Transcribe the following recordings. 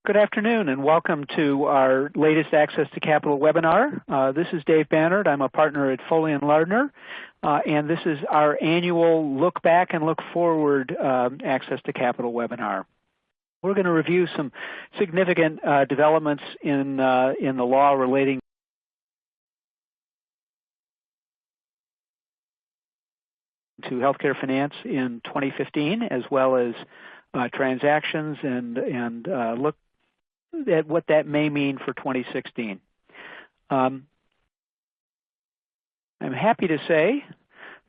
Good afternoon and welcome to our latest Access to Capital webinar. This is Dave Bannard. I'm a partner at Foley and Lardner, and this is our annual Look Back and Look Forward Access to Capital webinar. We're going to review some significant developments in the law relating to healthcare finance in 2015, as well as transactions and look at what that may mean for 2016. I'm happy to say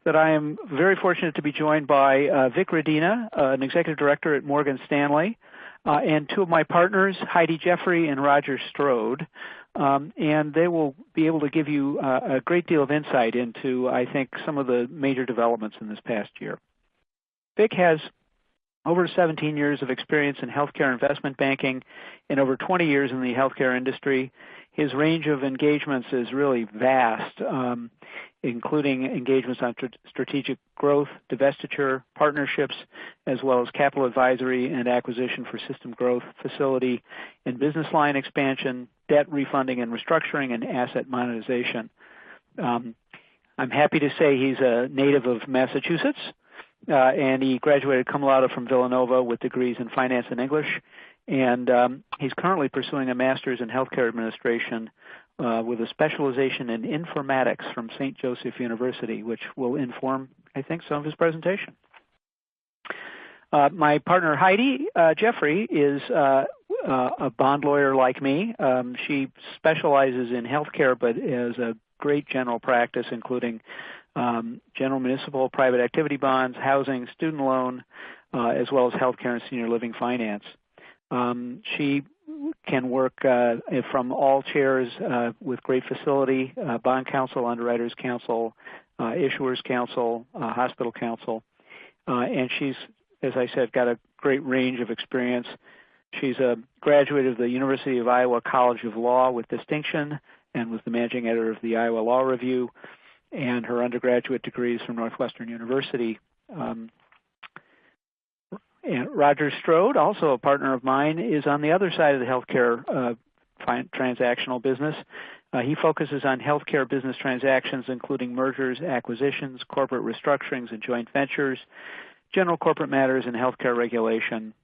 that I am very fortunate to be joined by Vic Radina, an executive director at Morgan Stanley, and two of my partners, Heidi Jeffrey and Roger Strode, and they will be able to give you a great deal of insight into, I think, some of the major developments in this past year. Vic has over 17 years of experience in healthcare investment banking and over 20 years in the healthcare industry. His range of engagements is really vast, including engagements on strategic growth, divestiture, partnerships, as well as capital advisory and acquisition for system growth, facility and business line expansion, debt refunding and restructuring, and asset monetization. I'm happy to say he's a native of Massachusetts. And he graduated cum laude from Villanova with degrees in finance and English. And he's currently pursuing a master's in healthcare administration with a specialization in informatics from St. Joseph University, which will inform, I think, some of his presentation. My partner, Heidi Jeffrey, is a bond lawyer like me. She specializes in healthcare, but has a great general practice, including general municipal private activity bonds, housing, student loan, as well as healthcare and senior living finance. She can work from all chairs with great facility, bond counsel, underwriters counsel, issuers counsel, hospital counsel, and she's, as I said, got a great range of experience. She's a graduate of the University of Iowa College of Law with distinction and was the managing editor of the Iowa Law Review, and her undergraduate degrees from Northwestern University. And Roger Strode, also a partner of mine, is on the other side of the healthcare transactional business. He focuses on healthcare business transactions, including mergers, acquisitions, corporate restructurings, and joint ventures, general corporate matters, and healthcare regulation.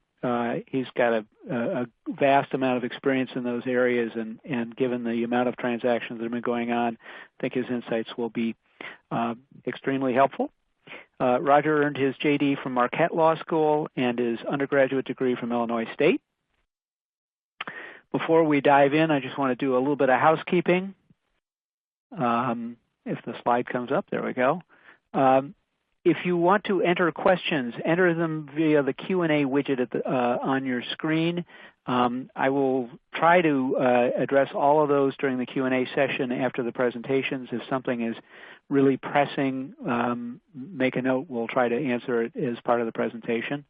He's got a vast amount of experience in those areas, and given the amount of transactions that have been going on, I think his insights will be extremely helpful. Roger earned his JD from Marquette Law School and his undergraduate degree from Illinois State. Before we dive in, I just want to do a little bit of housekeeping. If the slide comes up, there we go. If you want to enter questions, enter them via the Q&A widget on your screen. I will try to address all of those during the Q&A session after the presentations. If something is really pressing, make a note. We'll try to answer it as part of the presentation.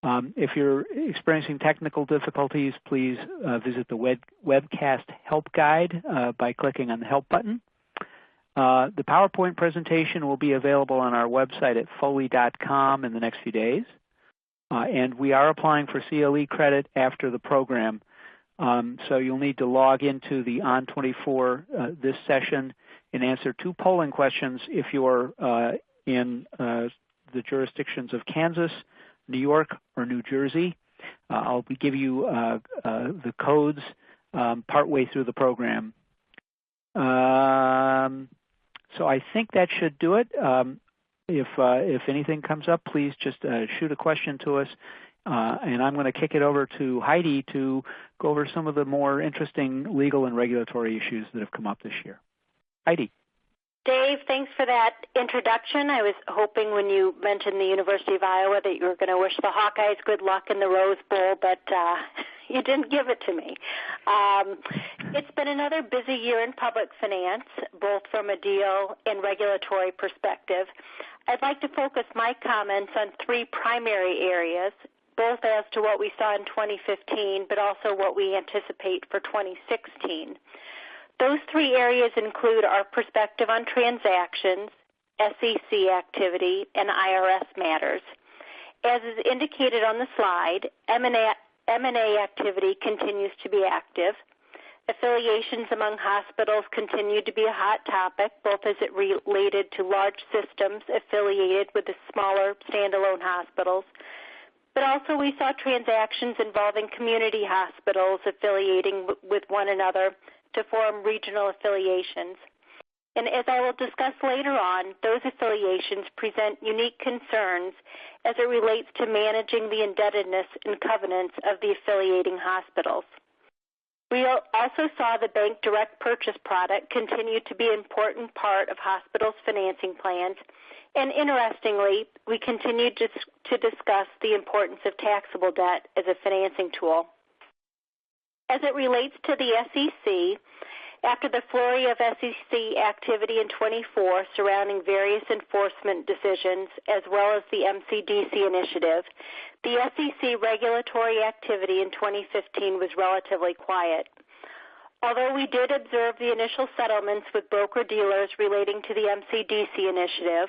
If you're experiencing technical difficulties, please visit the webcast help guide by clicking on the help button. The PowerPoint presentation will be available on our website at foley.com in the next few days. And we are applying for CLE credit after the program. So you'll need to log into the On24 this session and answer 2 polling questions if you're in the jurisdictions of Kansas, New York, or New Jersey. I'll give you the codes partway through the program. So I think that should do it. If anything comes up, please just shoot a question to us. And I'm going to kick it over to Heidi to go over some of the more interesting legal and regulatory issues that have come up this year. Heidi. Dave, thanks for that introduction. I was hoping when you mentioned the University of Iowa that you were going to wish the Hawkeyes good luck in the Rose Bowl, but you didn't give it to me. It's been another busy year in public finance, both from a deal and regulatory perspective. I'd like to focus my comments on 3 primary areas, both as to what we saw in 2015, but also what we anticipate for 2016. Those 3 areas include our perspective on transactions, SEC activity, and IRS matters. As is indicated on the slide, M&A activity continues to be active. Affiliations among hospitals continue to be a hot topic, both as it related to large systems affiliated with the smaller standalone hospitals, but also we saw transactions involving community hospitals affiliating with one another to form regional affiliations. And as I will discuss later on, those affiliations present unique concerns as it relates to managing the indebtedness and covenants of the affiliating hospitals. We also saw the bank direct purchase product continue to be an important part of hospitals' financing plans, and interestingly, we continued to discuss the importance of taxable debt as a financing tool. As it relates to the SEC, after the flurry of SEC activity in 24 surrounding various enforcement decisions as well as the MCDC initiative, the SEC regulatory activity in 2015 was relatively quiet. Although we did observe the initial settlements with broker-dealers relating to the MCDC initiative,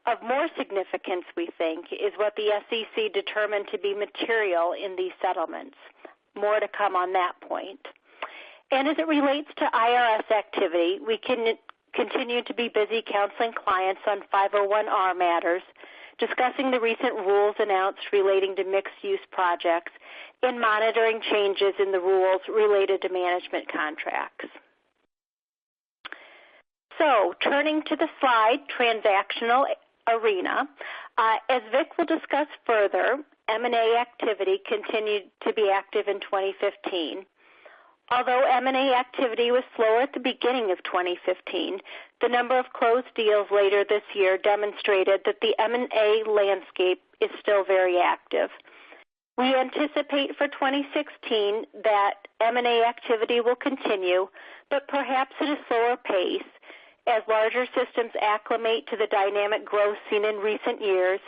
of more significance, we think, is what the SEC determined to be material in these settlements. More to come on that point. And as it relates to IRS activity, we can continue to be busy counseling clients on 501R matters, discussing the recent rules announced relating to mixed-use projects, and monitoring changes in the rules related to management contracts. So, turning to the slide, transactional arena, as Vic will discuss further, M&A activity continued to be active in 2015. Although M&A activity was slower at the beginning of 2015, the number of closed deals later this year demonstrated that the M&A landscape is still very active. We anticipate for 2016 that M&A activity will continue, but perhaps at a slower pace as larger systems acclimate to the dynamic growth seen in recent years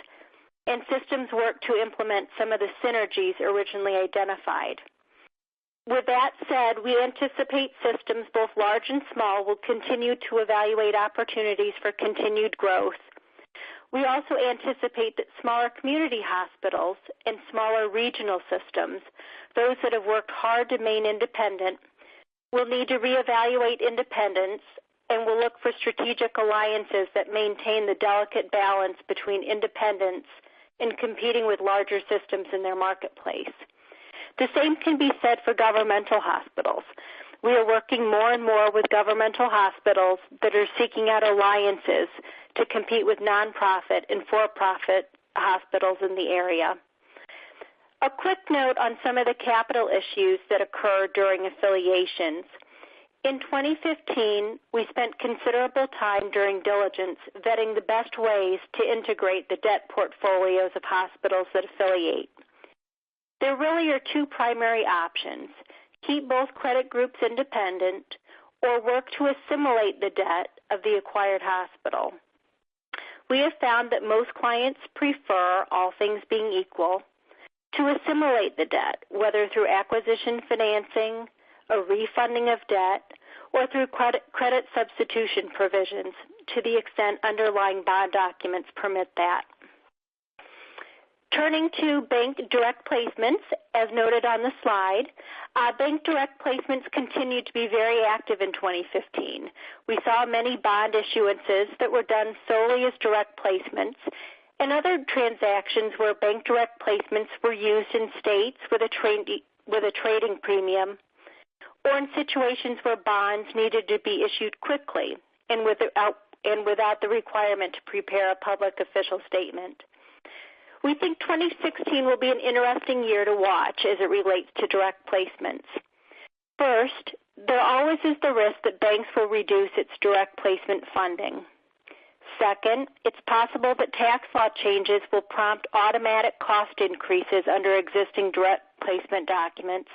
and systems work to implement some of the synergies originally identified. With that said, we anticipate systems, both large and small, will continue to evaluate opportunities for continued growth. We also anticipate that smaller community hospitals and smaller regional systems, those that have worked hard to remain independent, will need to reevaluate independence and will look for strategic alliances that maintain the delicate balance between independence and competing with larger systems in their marketplace. The same can be said for governmental hospitals. We are working more and more with governmental hospitals that are seeking out alliances to compete with nonprofit and for-profit hospitals in the area. A quick note on some of the capital issues that occur during affiliations. In 2015, we spent considerable time during diligence vetting the best ways to integrate the debt portfolios of hospitals that affiliate. There really are two primary options: keep both credit groups independent or work to assimilate the debt of the acquired hospital. We have found that most clients prefer, all things being equal, to assimilate the debt, whether through acquisition financing, a refunding of debt, or through credit substitution provisions to the extent underlying bond documents permit that. Turning to bank direct placements, as noted on the slide, bank direct placements continued to be very active in 2015. We saw many bond issuances that were done solely as direct placements, and other transactions where bank direct placements were used in states with a trading premium, or in situations where bonds needed to be issued quickly and without the requirement to prepare a public official statement. We think 2016 will be an interesting year to watch as it relates to direct placements. First, there always is the risk that banks will reduce its direct placement funding. Second, it's possible that tax law changes will prompt automatic cost increases under existing direct placement documents,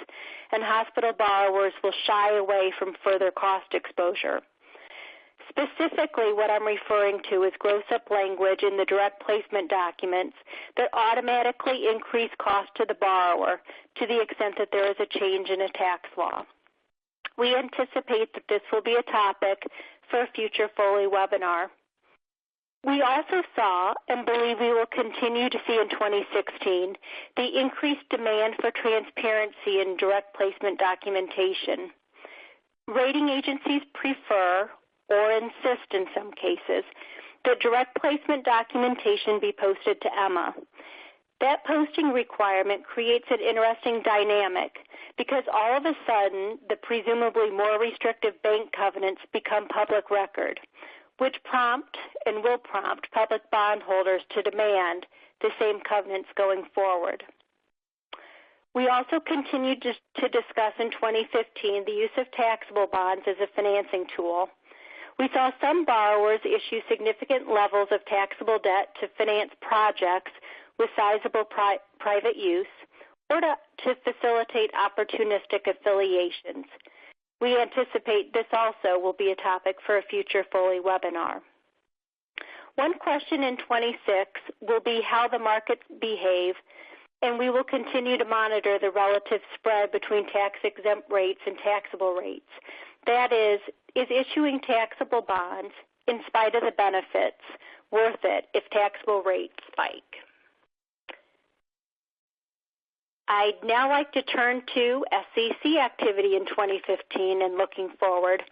and hospital borrowers will shy away from further cost exposure. Specifically, what I'm referring to is gross-up language in the direct placement documents that automatically increase cost to the borrower to the extent that there is a change in a tax law. We anticipate that this will be a topic for a future Foley webinar. We also saw, and believe we will continue to see in 2016, the increased demand for transparency in direct placement documentation. Rating agencies prefer, or insist in some cases, that direct placement documentation be posted to EMMA. That posting requirement creates an interesting dynamic because all of a sudden the presumably more restrictive bank covenants become public record, which prompt and will prompt public bondholders to demand the same covenants going forward. We also continued to discuss in 2015 the use of taxable bonds as a financing tool. We saw some borrowers issue significant levels of taxable debt to finance projects with sizable private use or to facilitate opportunistic affiliations. We anticipate this also will be a topic for a future Foley webinar. One question in 26 will be how the markets behave, and we will continue to monitor the relative spread between tax-exempt rates and taxable rates. That is issuing taxable bonds, in spite of the benefits, worth it if taxable rates spike? I'd now like to turn to SEC activity in 2015 and looking forward.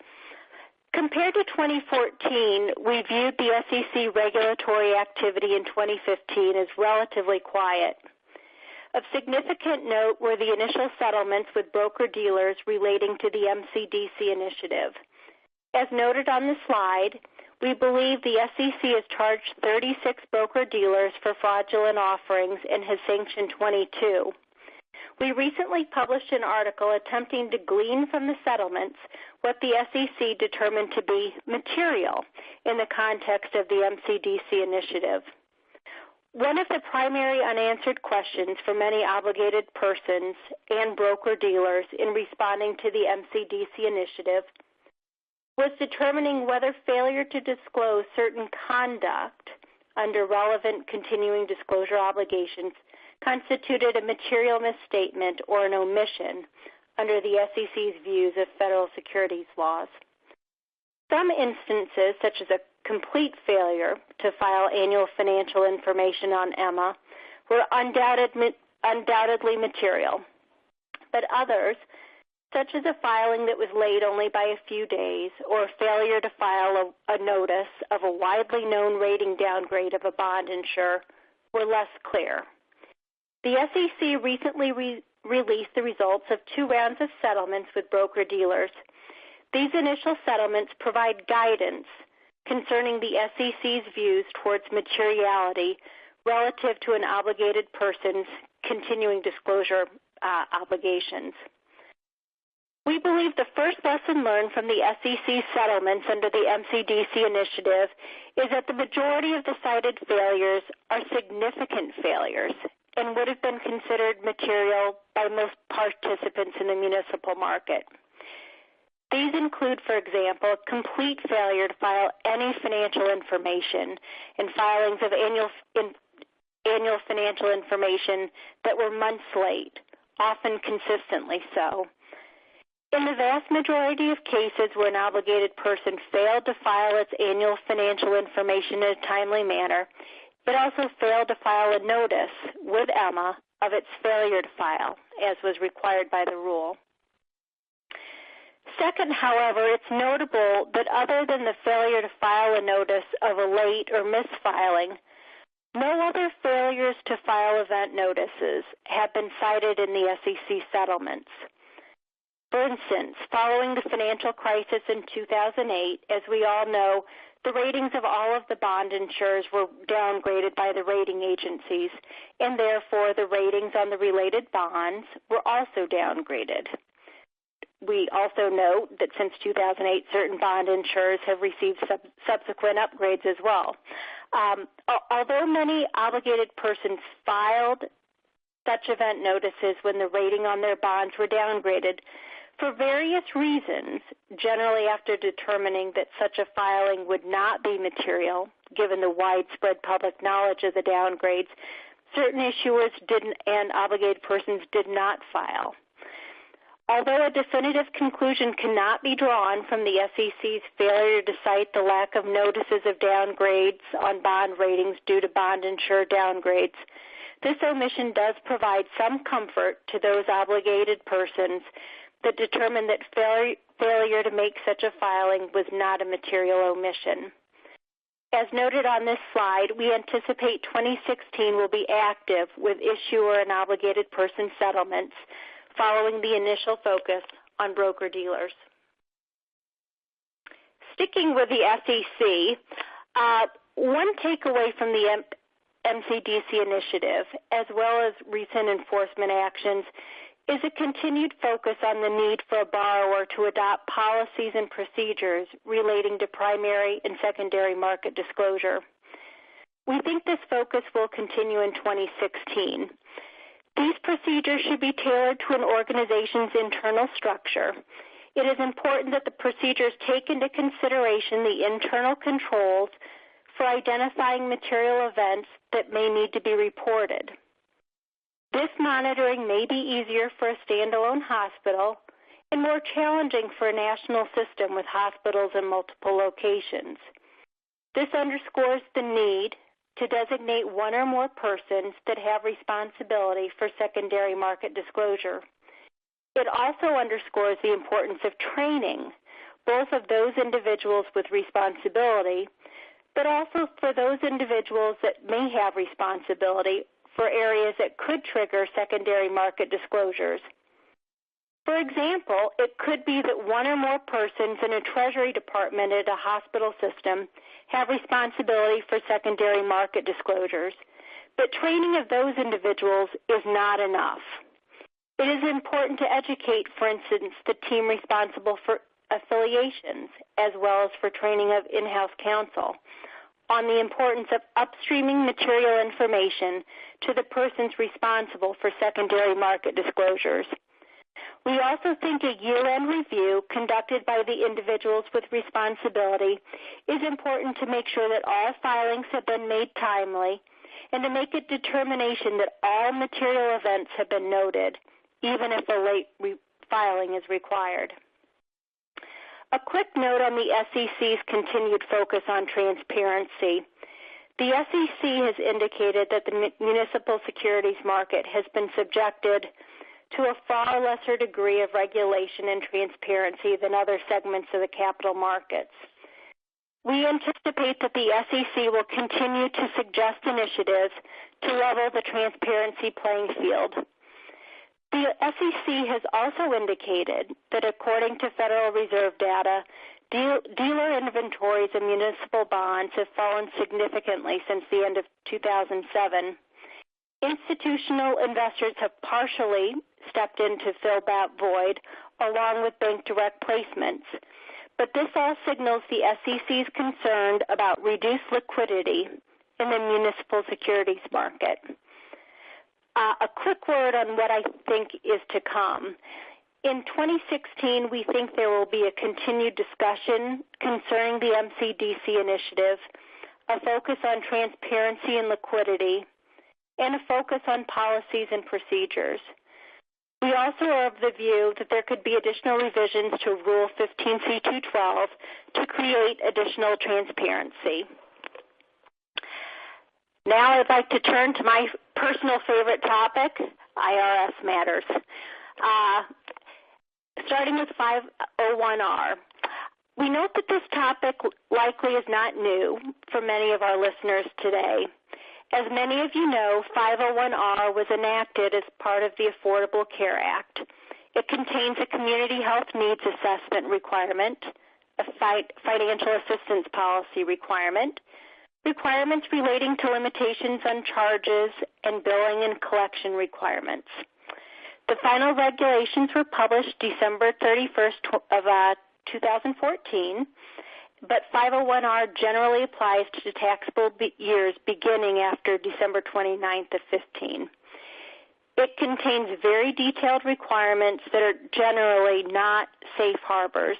Compared to 2014, we viewed the SEC regulatory activity in 2015 as relatively quiet. Of significant note were the initial settlements with broker-dealers relating to the MCDC initiative. As noted on the slide, we believe the SEC has charged 36 broker-dealers for fraudulent offerings and has sanctioned 22. We recently published an article attempting to glean from the settlements what the SEC determined to be material in the context of the MCDC initiative. One of the primary unanswered questions for many obligated persons and broker-dealers in responding to the MCDC initiative was determining whether failure to disclose certain conduct under relevant continuing disclosure obligations constituted a material misstatement or an omission under the SEC's views of federal securities laws. Some instances, such as a complete failure to file annual financial information on EMMA, were undoubtedly material, but others, such as a filing that was late only by a few days or failure to file a notice of a widely known rating downgrade of a bond insurer, were less clear. The SEC recently released the results of 2 rounds of settlements with broker-dealers. These initial settlements provide guidance concerning the SEC's views towards materiality relative to an obligated person's continuing disclosure obligations. We believe the first lesson learned from the SEC settlements under the MCDC initiative is that the majority of the cited failures are significant failures and would have been considered material by most participants in the municipal market. These include, for example, complete failure to file any financial information and filings of annual financial information that were months late, often consistently so. In the vast majority of cases where an obligated person failed to file its annual financial information in a timely manner, it also failed to file a notice with EMMA of its failure to file, as was required by the rule. Second, however, it's notable that other than the failure to file a notice of a late or misfiling, no other failures to file event notices have been cited in the SEC settlements. For instance, following the financial crisis in 2008, as we all know, the ratings of all of the bond insurers were downgraded by the rating agencies, and therefore the ratings on the related bonds were also downgraded. We also note that since 2008, certain bond insurers have received subsequent upgrades as well. Although many obligated persons filed such event notices when the rating on their bonds were downgraded, for various reasons, generally after determining that such a filing would not be material, given the widespread public knowledge of the downgrades, certain issuers didn't and obligated persons did not file. Although a definitive conclusion cannot be drawn from the SEC's failure to cite the lack of notices of downgrades on bond ratings due to bond insurer downgrades, this omission does provide some comfort to those obligated persons that determine that failure to make such a filing was not a material omission. As noted on this slide, we anticipate 2016 will be active with issuer and obligated person settlements following the initial focus on broker-dealers. Sticking with the SEC, one takeaway from the MCDC initiative, as well as recent enforcement actions, is a continued focus on the need for a borrower to adopt policies and procedures relating to primary and secondary market disclosure. We think this focus will continue in 2016. These procedures should be tailored to an organization's internal structure. It is important that the procedures take into consideration the internal controls for identifying material events that may need to be reported. This monitoring may be easier for a standalone hospital and more challenging for a national system with hospitals in multiple locations. This underscores the need to designate one or more persons that have responsibility for secondary market disclosure. It also underscores the importance of training, both of those individuals with responsibility, but also for those individuals that may have responsibility for areas that could trigger secondary market disclosures. For example, it could be that one or more persons in a Treasury department at a hospital system have responsibility for secondary market disclosures, but training of those individuals is not enough. It is important to educate, for instance, the team responsible for affiliations, as well as for training of in-house counsel, on the importance of upstreaming material information to the persons responsible for secondary market disclosures. We also think a year-end review conducted by the individuals with responsibility is important to make sure that all filings have been made timely and to make a determination that all material events have been noted, even if a late filing is required. A quick note on the SEC's continued focus on transparency. The SEC has indicated that the municipal securities market has been subjected to a far lesser degree of regulation and transparency than other segments of the capital markets. We anticipate that the SEC will continue to suggest initiatives to level the transparency playing field. The SEC has also indicated that according to Federal Reserve data, dealer inventories of municipal bonds have fallen significantly since the end of 2007. Institutional investors have partially stepped in to fill that void, along with bank direct placements. But this all signals the SEC's concern about reduced liquidity in the municipal securities market. A quick word on what I think is to come. In 2016, we think there will be a continued discussion concerning the MCDC initiative, a focus on transparency and liquidity, and a focus on policies and procedures. We also are of the view that there could be additional revisions to Rule 15c212 to create additional transparency. Now I'd like to turn to my personal favorite topic, IRS matters. Starting with 501R. We note that this topic likely is not new for many of our listeners today. As many of you know, 501R was enacted as part of the Affordable Care Act. It contains a community health needs assessment requirement, a financial assistance policy requirement, requirements relating to limitations on charges, and billing and collection requirements. The final regulations were published December 31st of 2014, but 501R generally applies to taxable years beginning after December 29th of 15. It contains very detailed requirements that are generally not safe harbors.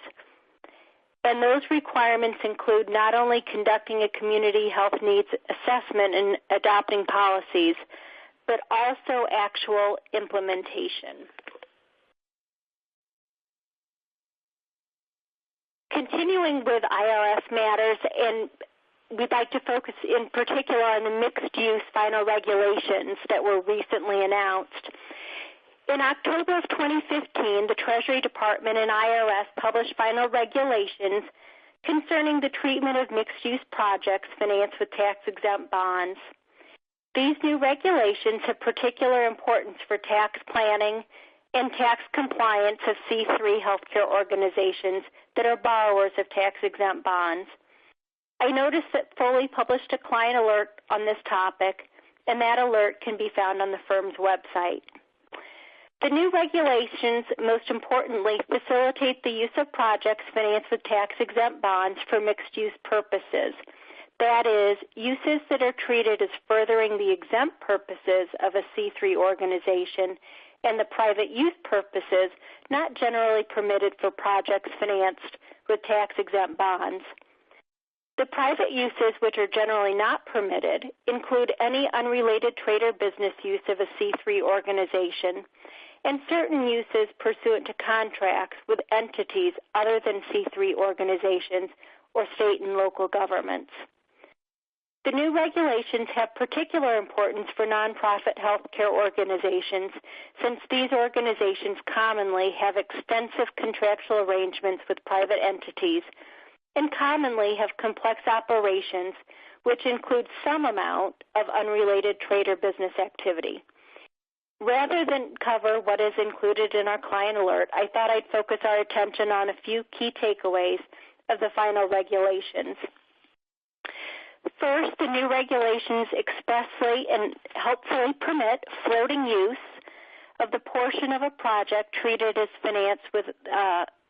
And those requirements include not only conducting a community health needs assessment and adopting policies, but also actual implementation. continuing with IRS matters, and we'd like to focus in particular on the mixed-use final regulations that were recently announced. In October of 2015, the Treasury Department and IRS published final regulations concerning the treatment of mixed-use projects financed with tax-exempt bonds. These new regulations have particular importance for tax planning and tax compliance of C3 healthcare organizations that are borrowers of tax-exempt bonds. I noticed that Foley published a client alert on this topic, and that alert can be found on the firm's website. The new regulations, most importantly, facilitate the use of projects financed with tax-exempt bonds for mixed-use purposes. That is, uses that are treated as furthering the exempt purposes of a C3 organization and the private use purposes not generally permitted for projects financed with tax-exempt bonds. The private uses which are generally not permitted include any unrelated trade or business use of a C3 organization and certain uses pursuant to contracts with entities other than C3 organizations or state and local governments. The new regulations have particular importance for nonprofit healthcare organizations, since these organizations commonly have extensive contractual arrangements with private entities and commonly have complex operations which include some amount of unrelated trade or business activity. Rather than cover what is included in our client alert, I thought I'd focus our attention on a few key takeaways of the final regulations. First, the new regulations expressly and helpfully permit floating use of the portion of a project treated as financed with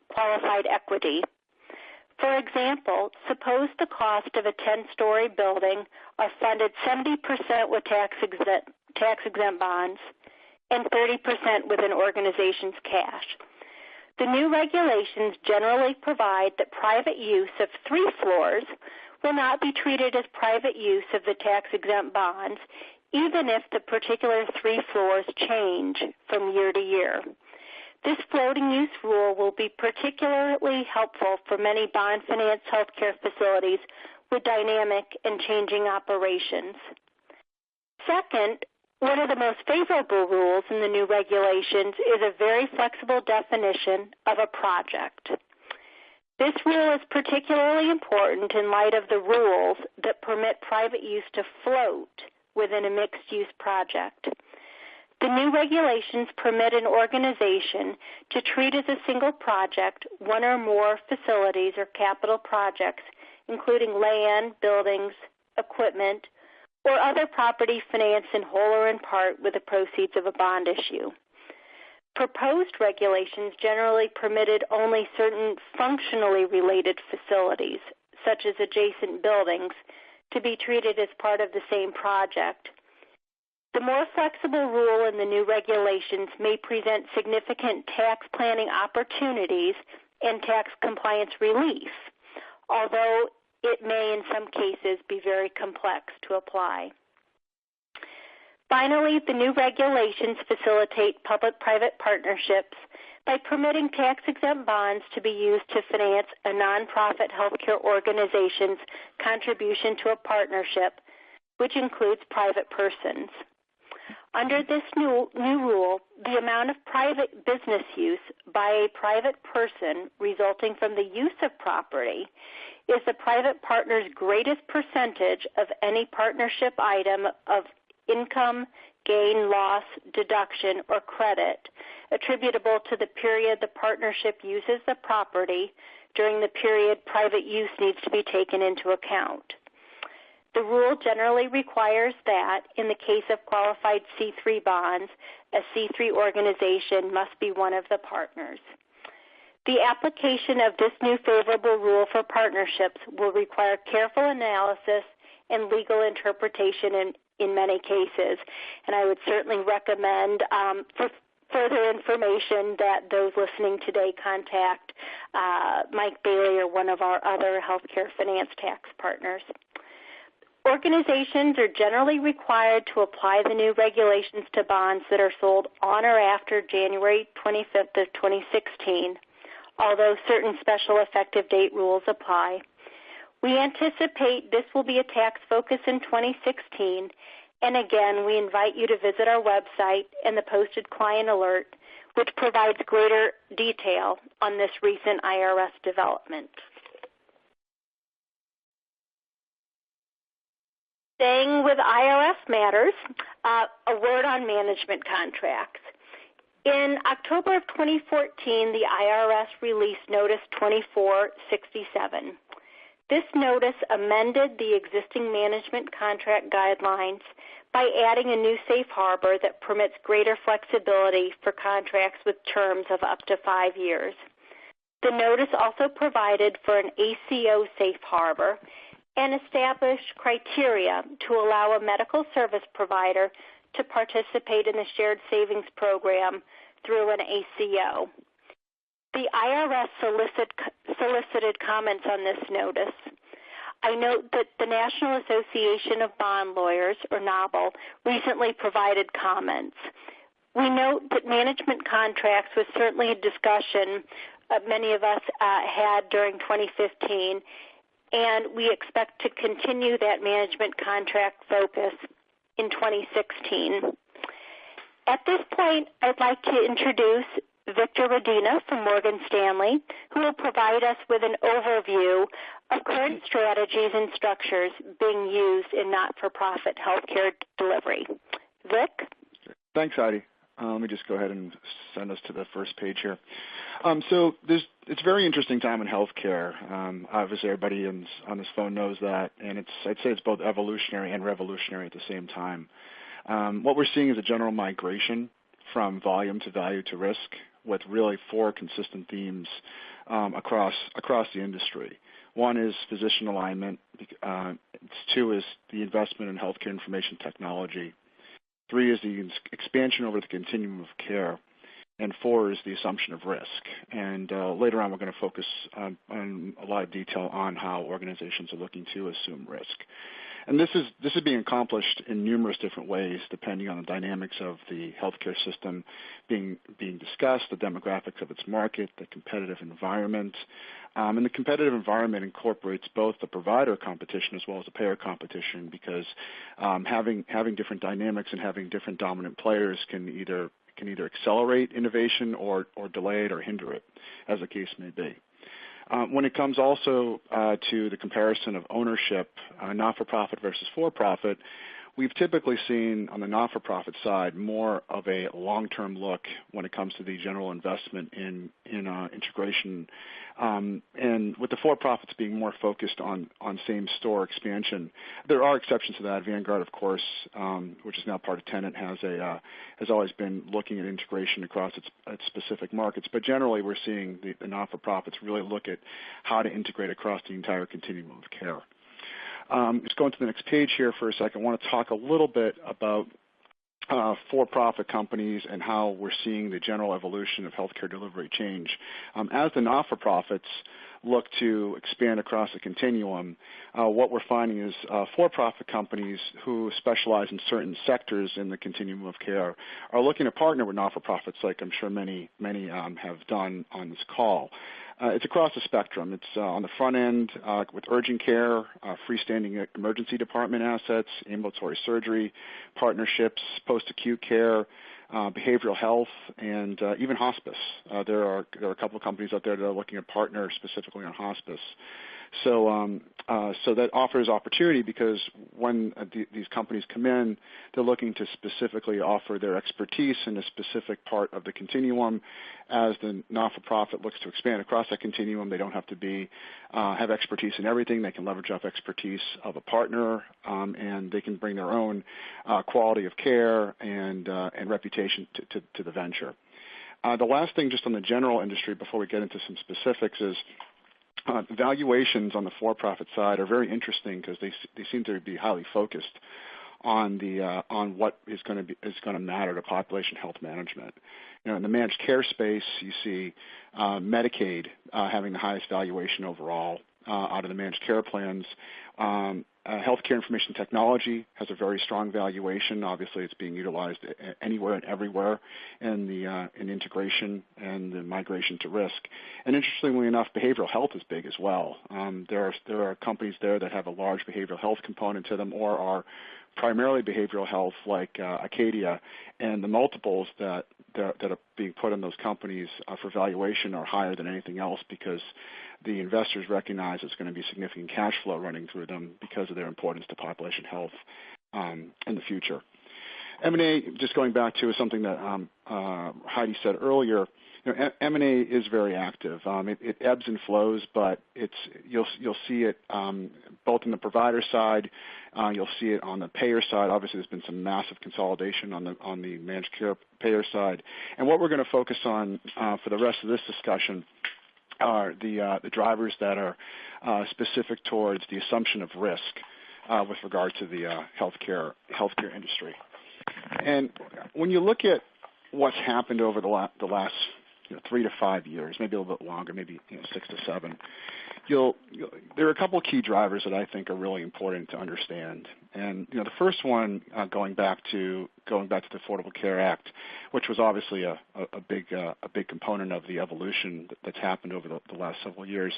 qualified equity. For example, suppose the cost of a 10-story building are funded 70% with tax-exempt bonds and 30% with an organization's cash. The new regulations generally provide that private use of 3 floors will not be treated as private use of the tax-exempt bonds, even if the particular 3 floors change from year to year. This floating use rule will be particularly helpful for many bond-financed healthcare facilities with dynamic and changing operations. Second, one of the most favorable rules in the new regulations is a very flexible definition of a project. This rule is particularly important in light of the rules that permit private use to float within a mixed-use project. The new regulations permit an organization to treat as a single project one or more facilities or capital projects, including land, buildings, equipment, or other property financed in whole or in part with the proceeds of a bond issue. Proposed regulations generally permitted only certain functionally related facilities, such as adjacent buildings, to be treated as part of the same project. The more flexible rule in the new regulations may present significant tax planning opportunities and tax compliance relief, although it may in some cases be very complex to apply. Finally, the new regulations facilitate public-private partnerships by permitting tax-exempt bonds to be used to finance a nonprofit healthcare organization's contribution to a partnership, which includes private persons. Under this new rule, the amount of private business use by a private person resulting from the use of property is the private partner's greatest percentage of any partnership item of income, gain, loss, deduction, or credit attributable to the period the partnership uses the property during the period private use needs to be taken into account. The rule generally requires that, in the case of qualified C3 bonds, a C3 organization must be one of the partners. The application of this new favorable rule for partnerships will require careful analysis and legal interpretation in many cases, and I would certainly recommend for further information that those listening today contact Mike Bailey or one of our other healthcare finance tax partners. Organizations are generally required to apply the new regulations to bonds that are sold on or after January 25th of 2016, although certain special effective date rules apply. We anticipate this will be a tax focus in 2016, and again, we invite you to visit our website and the posted client alert, which provides greater detail on this recent IRS development. Staying with IRS matters, a word on management contracts. In October of 2014, the IRS released Notice 2467. This notice amended the existing management contract guidelines by adding a new safe harbor that permits greater flexibility for contracts with terms of up to 5 years. The notice also provided for an ACO safe harbor and established criteria to allow a medical service provider to participate in the shared savings program through an ACO. The IRS solicited comments on this notice. I note that the National Association of Bond Lawyers, or NABL, recently provided comments. We note that management contracts was certainly a discussion many of us had during 2015, and we expect to continue that management contract focus in 2016. At this point, I'd like to introduce Victor Radina from Morgan Stanley, who will provide us with an overview of current strategies and structures being used in not-for-profit healthcare delivery. Vic? Thanks, Heidi. Let me just go ahead and send us to the first page here. So it's a very interesting time in healthcare. Obviously, everybody on this phone knows that, and I'd say it's both evolutionary and revolutionary at the same time. What we're seeing is a general migration from volume to value to risk, with really 4 consistent themes across the industry. One is physician alignment. 2 is the investment in healthcare information technology. 3 is the expansion over the continuum of care. And 4 is the assumption of risk. And later on, we're going to focus on a lot of detail on how organizations are looking to assume risk. And this is being accomplished in numerous different ways, depending on the dynamics of the healthcare system being discussed, the demographics of its market, the competitive environment. And the competitive environment incorporates both the provider competition as well as the payer competition, because having different dynamics and having different dominant players can either accelerate innovation or delay it or hinder it, as the case may be. When it comes also to the comparison of ownership, not-for-profit versus for-profit, we've typically seen on the not-for-profit side more of a long-term look when it comes to the general investment in integration, and with the for-profits being more focused on same-store expansion. There are exceptions to that. Vanguard, of course, which is now part of Tenet, has always been looking at integration across its specific markets. But generally, we're seeing the not-for-profits really look at how to integrate across the entire continuum of care. Just going to the next page here for a second. I want to talk a little bit about for-profit companies and how we're seeing the general evolution of healthcare delivery change. As the not-for-profits look to expand across the continuum, what we're finding is for-profit companies who specialize in certain sectors in the continuum of care are looking to partner with not-for-profits, like I'm sure many have done on this call. It's across the spectrum. It's on the front end with urgent care, freestanding emergency department assets, ambulatory surgery, partnerships, post-acute care, behavioral health, and even hospice. There are a couple of companies out there that are looking to partner specifically on hospice. So that offers opportunity, because when these companies come in, they're looking to specifically offer their expertise in a specific part of the continuum. As the not-for-profit looks to expand across that continuum, they don't have to have expertise in everything. They can leverage off expertise of a partner, and they can bring their own quality of care and reputation to the venture. The last thing, just on the general industry, before we get into some specifics, is valuations on the for-profit side are very interesting, because they seem to be highly focused on what is going to matter to population health management. In the managed care space, you see Medicaid having the highest valuation overall out of the managed care plans. Healthcare information technology has a very strong valuation. Obviously, it's being utilized anywhere and everywhere in the in integration and the migration to risk. And interestingly enough, behavioral health is big as well. There are companies there that have a large behavioral health component to them or are primarily behavioral health like Acadia, and the multiples that are being put on those companies for valuation are higher than anything else because the investors recognize there's going to be significant cash flow running through them because of their importance to population health in the future. M&A, just going back to something that Heidi said earlier, M&A is very active. It ebbs and flows, but you'll see it both on the provider side, you'll see it on the payer side. Obviously, there's been some massive consolidation on the managed care payer side. And what we're going to focus on for the rest of this discussion are the drivers that are specific towards the assumption of risk with regard to the healthcare industry. And when you look at what's happened over the last 3 to 5 years, maybe a little bit longer, maybe 6 to 7, there are a couple of key drivers that I think are really important to understand. And the first one, going back to the Affordable Care Act, which was obviously a big component of the evolution that's happened over the last several years,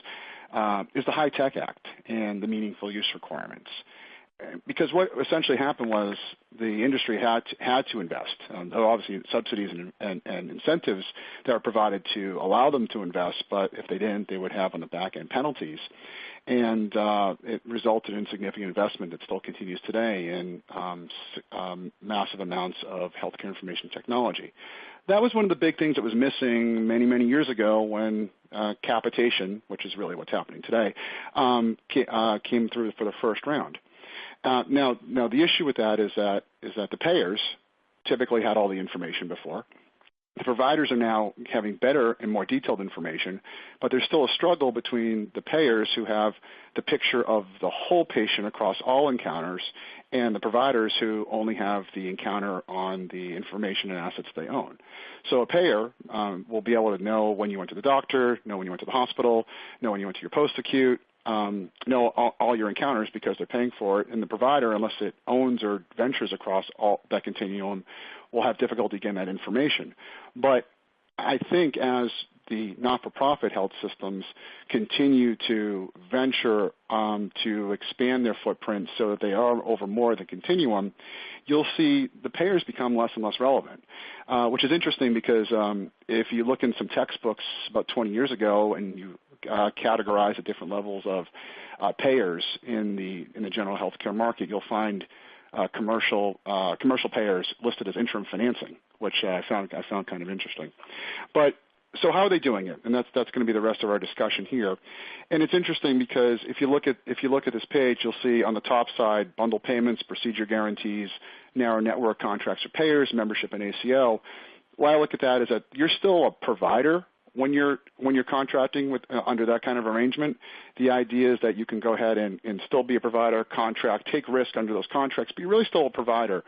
is the High Tech Act and the meaningful use requirements. Because what essentially happened was the industry had to invest. There are obviously subsidies and incentives that are provided to allow them to invest, but if they didn't, they would have on the back end penalties. And it resulted in significant investment that still continues today in massive amounts of healthcare information technology. That was one of the big things that was missing many, many years ago when capitation, which is really what's happening today, came through for the first round. Now the issue with that is that the payers typically had all the information before. The providers are now having better and more detailed information, but there's still a struggle between the payers who have the picture of the whole patient across all encounters and the providers who only have the encounter on the information and assets they own. So a payer will be able to know when you went to the doctor, know when you went to the hospital, know when you went to your post-acute, know all your encounters because they're paying for it, and the provider, unless it owns or ventures across all that continuum, will have difficulty getting that information. But I think as the not-for-profit health systems continue to venture to expand their footprint so that they are over more of the continuum, you'll see the payers become less and less relevant, which is interesting because if you look in some textbooks about 20 years ago and you categorize the different levels of payers in the general health care market, you'll find commercial payers listed as interim financing, which I found kind of interesting. But so how are they doing it? And that's going to be the rest of our discussion here. And it's interesting because if you look at this page, you'll see on the top side bundle payments, procedure guarantees, narrow network contracts for payers, membership and ACO. Why I look at that is that you're still a provider when you're contracting with under that kind of arrangement. The idea is that you can go ahead and still be a provider, contract, take risk under those contracts, but you're really still a provider.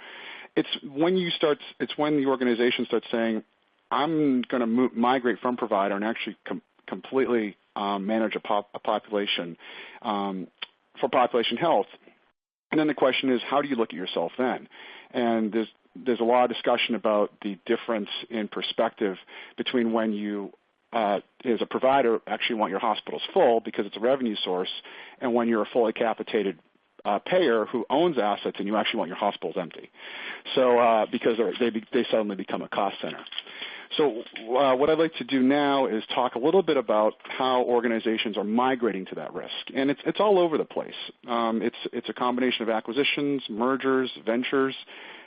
It's when the organization starts saying, I'm going to migrate from provider and actually completely manage a population for population health. And then the question is, how do you look at yourself then? And there's a lot of discussion about the difference in perspective between when you as a provider actually want your hospitals full because it's a revenue source, and when you're a fully capitated payer who owns assets and you actually want your hospitals empty. So because they suddenly become a cost center. So what I'd like to do now is talk a little bit about how organizations are migrating to that risk, and it's all over the place. It's a combination of acquisitions, mergers, ventures,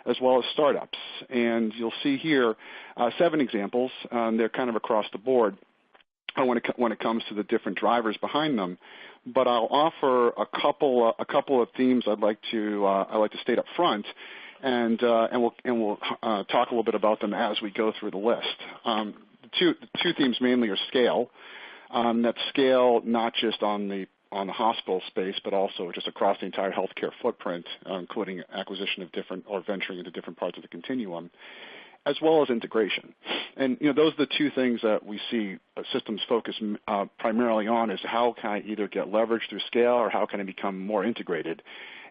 as well as startups. And you'll see here 7 examples. They're kind of across the board when it comes to the different drivers behind them. But I'll offer a couple of themes I'd like to state up front. And we'll talk a little bit about them as we go through the list. The two themes mainly are scale. That's scale not just on the hospital space, but also just across the entire healthcare footprint, including acquisition of different or venturing into different parts of the continuum, as well as integration. And those are the two things that we see systems focus primarily on: is how can I either get leverage through scale or how can I become more integrated.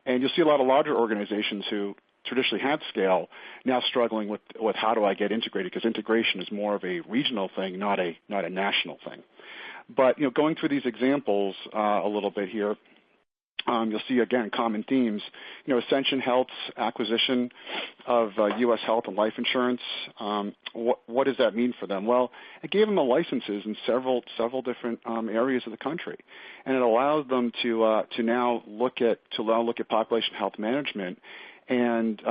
And you'll see a lot of larger organizations who traditionally had scale now struggling with how do I get integrated, because integration is more of a regional thing, not a national thing. But going through these examples a little bit here, you'll see again common themes. Ascension Health's acquisition of U.S. health and life insurance. What does that mean for them? Well, it gave them the licenses in several different areas of the country, and it allows them to now look at population health management and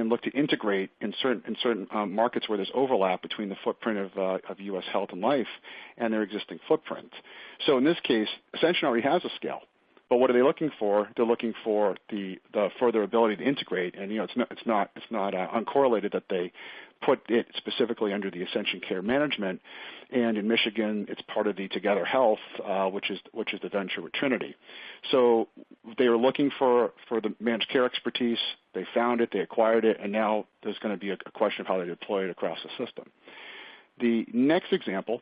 look to integrate in certain markets where there's overlap between the footprint of U.S. health and life and their existing footprint. So in this case, Ascension already has a scale. But what are they looking for? They're looking for the further ability to integrate, and it's not uncorrelated that they put it specifically under the Ascension Care Management, and in Michigan it's part of the Together Health, which is the venture with Trinity. So they were looking for the managed care expertise. They found it, they acquired it, and now there's going to be a question of how they deploy it across the system. The next example,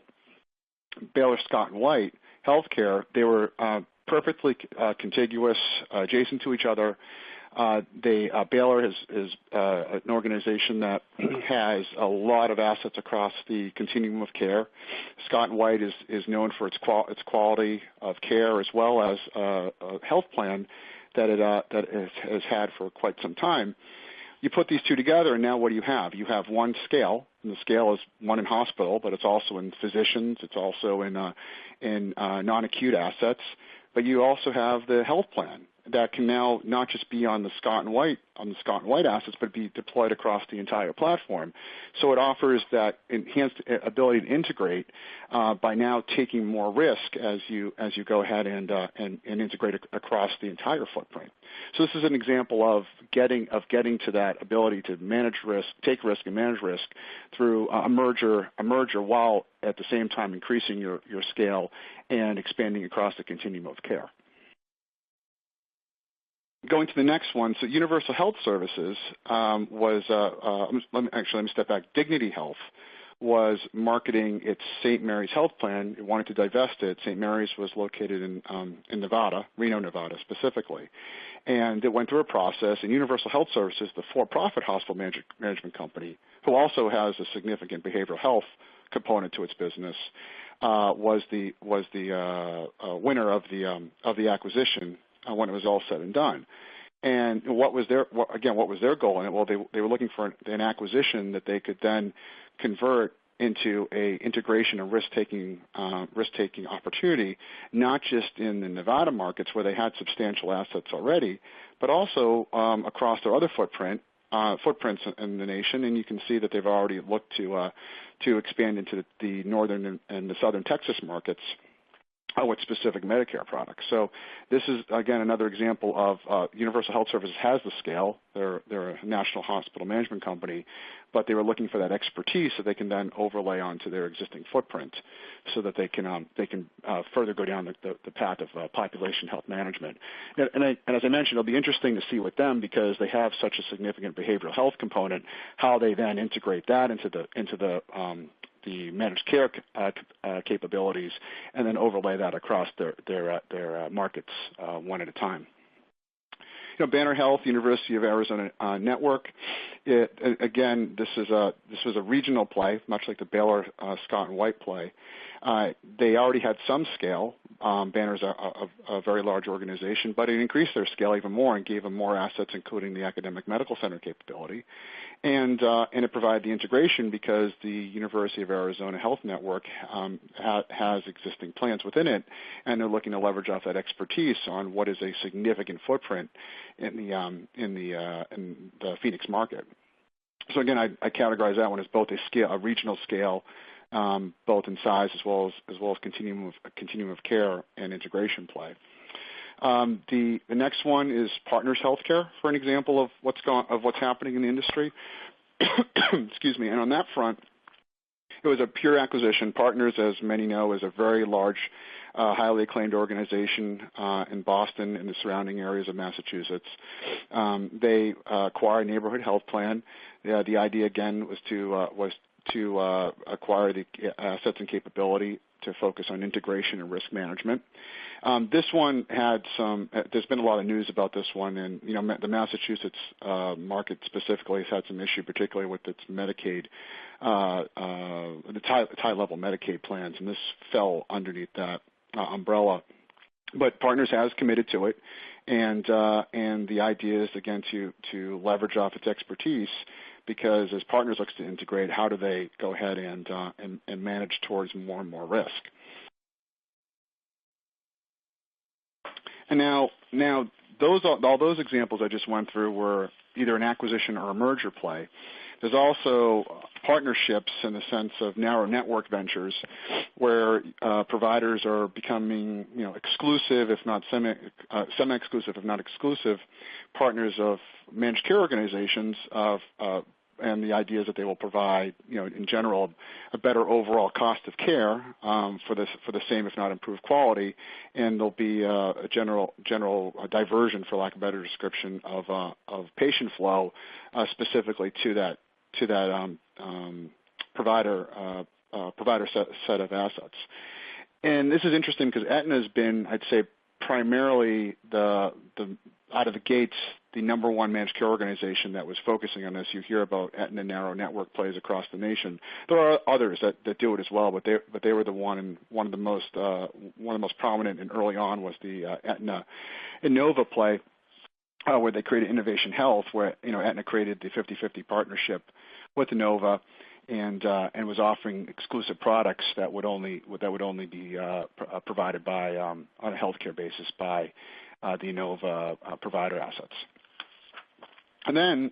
Baylor Scott and White Healthcare, they were perfectly contiguous, adjacent to each other. Baylor is an organization that has a lot of assets across the continuum of care. Scott and White is known for its quality of care, as well as a health plan that it has had for quite some time. You put these two together, and now what do you have? You have one scale, and the scale is one in hospital, but it's also in physicians. It's also in non-acute assets. But you also have the health plan that can now not just be on the Scott and White assets, but be deployed across the entire platform. So it offers that enhanced ability to integrate by now taking more risk as you go ahead and integrate across the entire footprint. So this is an example of getting to that ability to manage risk, take risk, and manage risk through a merger while at the same time increasing your scale and expanding across the continuum of care. Going to the next one, so Universal Health Services let me step back. Dignity Health was marketing its St. Mary's Health Plan. It wanted to divest it. St. Mary's was located in Nevada, Reno, Nevada specifically. And it went through a process, and Universal Health Services, the for-profit hospital management company, who also has a significant behavioral health component to its business, was the winner of the acquisition when it was all said and done. And what was their goal in it? Well, they were looking for an acquisition that they could then convert into a integration and risk-taking opportunity, not just in the Nevada markets where they had substantial assets already, but also across their other footprints in the nation. And you can see that they've already looked to expand into the northern and the southern Texas markets with specific Medicare products. So this is, again, another example of Universal Health Services has the scale. They're a national hospital management company, but they were looking for that expertise so they can then overlay onto their existing footprint so that they can further go down the path of population health management. And as I mentioned, it'll be interesting to see with them, because they have such a significant behavioral health component, how they then integrate that into the managed care capabilities, and then overlay that across their markets one at a time. Banner Health, University of Arizona Network. Again, this was a regional play, much like the Baylor Scott and White play. They already had some scale. Banner's a very large organization, but it increased their scale even more and gave them more assets, including the academic medical center capability. And it provided the integration because the University of Arizona Health Network has existing plans within it, and they're looking to leverage off that expertise on what is a significant footprint in the Phoenix market. So again, I categorize that one as both a regional scale, both in size as well as continuum of care and integration play. The next one is Partners Healthcare, for an example of what's happening in the industry. Excuse me. And on that front, it was a pure acquisition. Partners, as many know, is a very large, highly acclaimed organization in Boston and the surrounding areas of Massachusetts. They acquired a neighborhood health plan. The idea again was to acquire the assets and capability focus on integration and risk management. This one had there's been a lot of news about this one, and the Massachusetts market specifically has had some issue, particularly with its Medicaid, the high-level Medicaid plans, and this fell underneath that umbrella. But Partners has committed to it, and the idea is again to leverage off its expertise, because as Partners looks to integrate, how do they go ahead and manage towards more and more risk? And now all those examples I just went through were either an acquisition or a merger play. There's also partnerships in the sense of narrow network ventures, where providers are becoming, exclusive, if not semi-exclusive, if not exclusive, partners of managed care organizations and the idea is that they will provide, in general, a better overall cost of care for the same, if not improved quality, and there'll be a general diversion, for lack of a better description, of patient flow specifically to that provider set of assets. And this is interesting because Aetna has been, I'd say, primarily the out of the gates, the number one managed care organization that was focusing on this. You hear about Aetna narrow network plays across the nation. There are others that do it as well, but they were the one of the most prominent, and early on was the Aetna Innova play, where they created Innovation Health, where Aetna created the 50-50 partnership with Innova, and was offering exclusive products that would only be provided by on a healthcare basis by the Innova provider assets. And then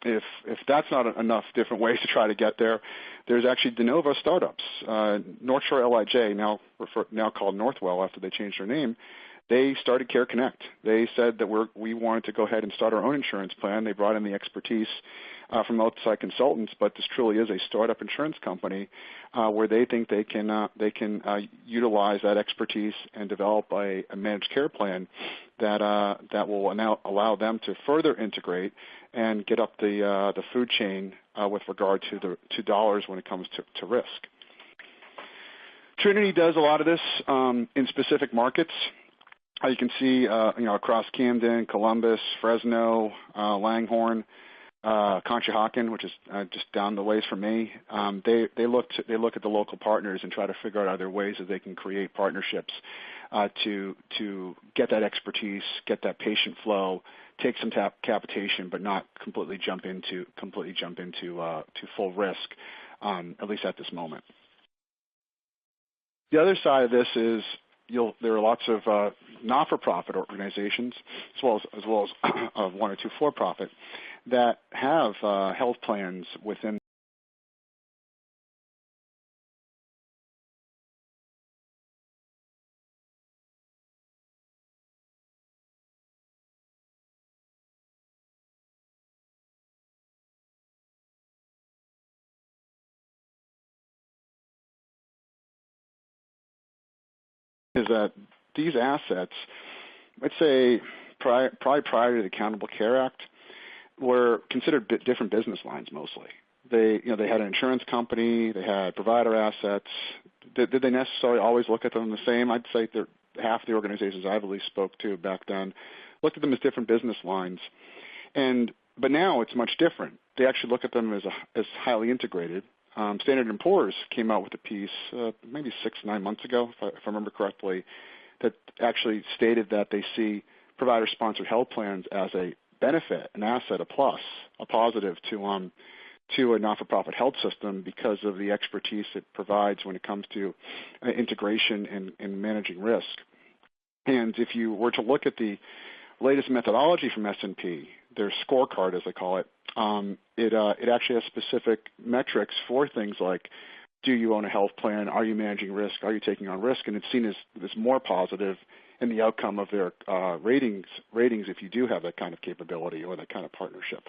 if that's not enough different ways to try to get there, there's actually de novo startups. North Shore LIJ, now called Northwell after they changed their name, they started Care Connect. They said that we wanted to go ahead and start our own insurance plan. They brought in the expertise from outside consultants, but this truly is a startup insurance company where they think they can utilize that expertise and develop a managed care plan that will now allow them to further integrate and get up the food chain with regard to dollars when it comes to risk. Trinity does a lot of this in specific markets. You can see, across Camden, Columbus, Fresno, Langhorne, Conshohocken, which is just down the ways from me. They look at the local partners and try to figure out are there ways that they can create partnerships to get that expertise, get that patient flow, take some capitation, but not completely jump into to full risk, at least at this moment. The other side of this is there are lots of not-for-profit organizations, as well as one or two for-profit, that have health plans within is that these assets, let's say probably prior to the Accountable Care Act, were considered different business lines mostly. They had an insurance company, they had provider assets. Did they necessarily always look at them the same? I'd say that half the organizations I've at least spoke to back then looked at them as different business lines. But now it's much different. They actually look at them as highly integrated. Standard & Poor's came out with a piece maybe 6-9 months ago, if I remember correctly, that actually stated that they see provider-sponsored health plans as a benefit, an asset, a plus, a positive to a not-for-profit health system because of the expertise it provides when it comes to integration and managing risk. And if you were to look at the latest methodology from S&P, their scorecard, as they call it, it actually has specific metrics for things like, do you own a health plan? Are you managing risk? Are you taking on risk? And it's seen as more positive in the outcome of their ratings if you do have that kind of capability or that kind of partnership.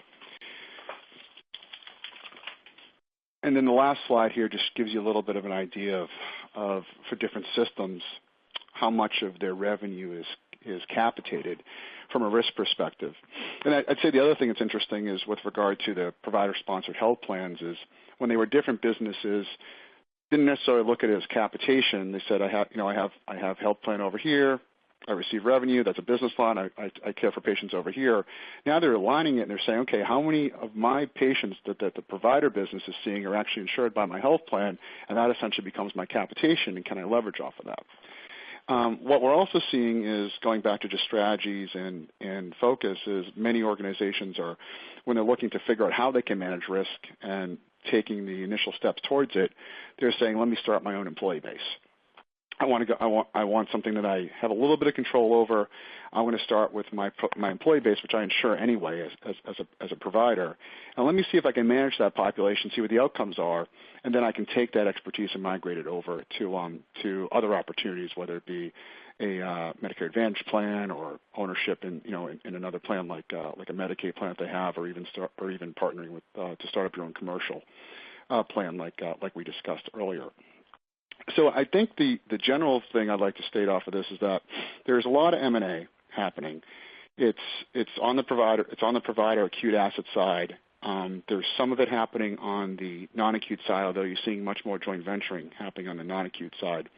And then the last slide here just gives you a little bit of an idea of for different systems, how much of their revenue is capitated from a risk perspective. And I'd say the other thing that's interesting is with regard to the provider-sponsored health plans is when they were different businesses, didn't necessarily look at it as capitation. They said, I have health plan over here. I receive revenue. That's a business line. I care for patients over here. Now they're aligning it and they're saying, okay, how many of my patients that the provider business is seeing are actually insured by my health plan, and that essentially becomes my capitation, and can I leverage off of that? What we're also seeing is, going back to just strategies and focus, is many organizations are, when they're looking to figure out how they can manage risk and taking the initial steps towards it, they're saying, let me start my own employee base. I want something that I have a little bit of control over. I want to start with my employee base, which I insure anyway as a provider, and let me see if I can manage that population, see what the outcomes are, and then I can take that expertise and migrate it over to other opportunities, whether it be a Medicare Advantage plan or ownership in another plan like a Medicaid plan that they have, or even partnering with to start up your own commercial plan like we discussed earlier. So I think the general thing I'd like to state off of this is that there's a lot of M&A happening. It's on the provider acute asset side. There's some of it happening on the non-acute side, although you're seeing much more joint venturing happening on the non-acute side.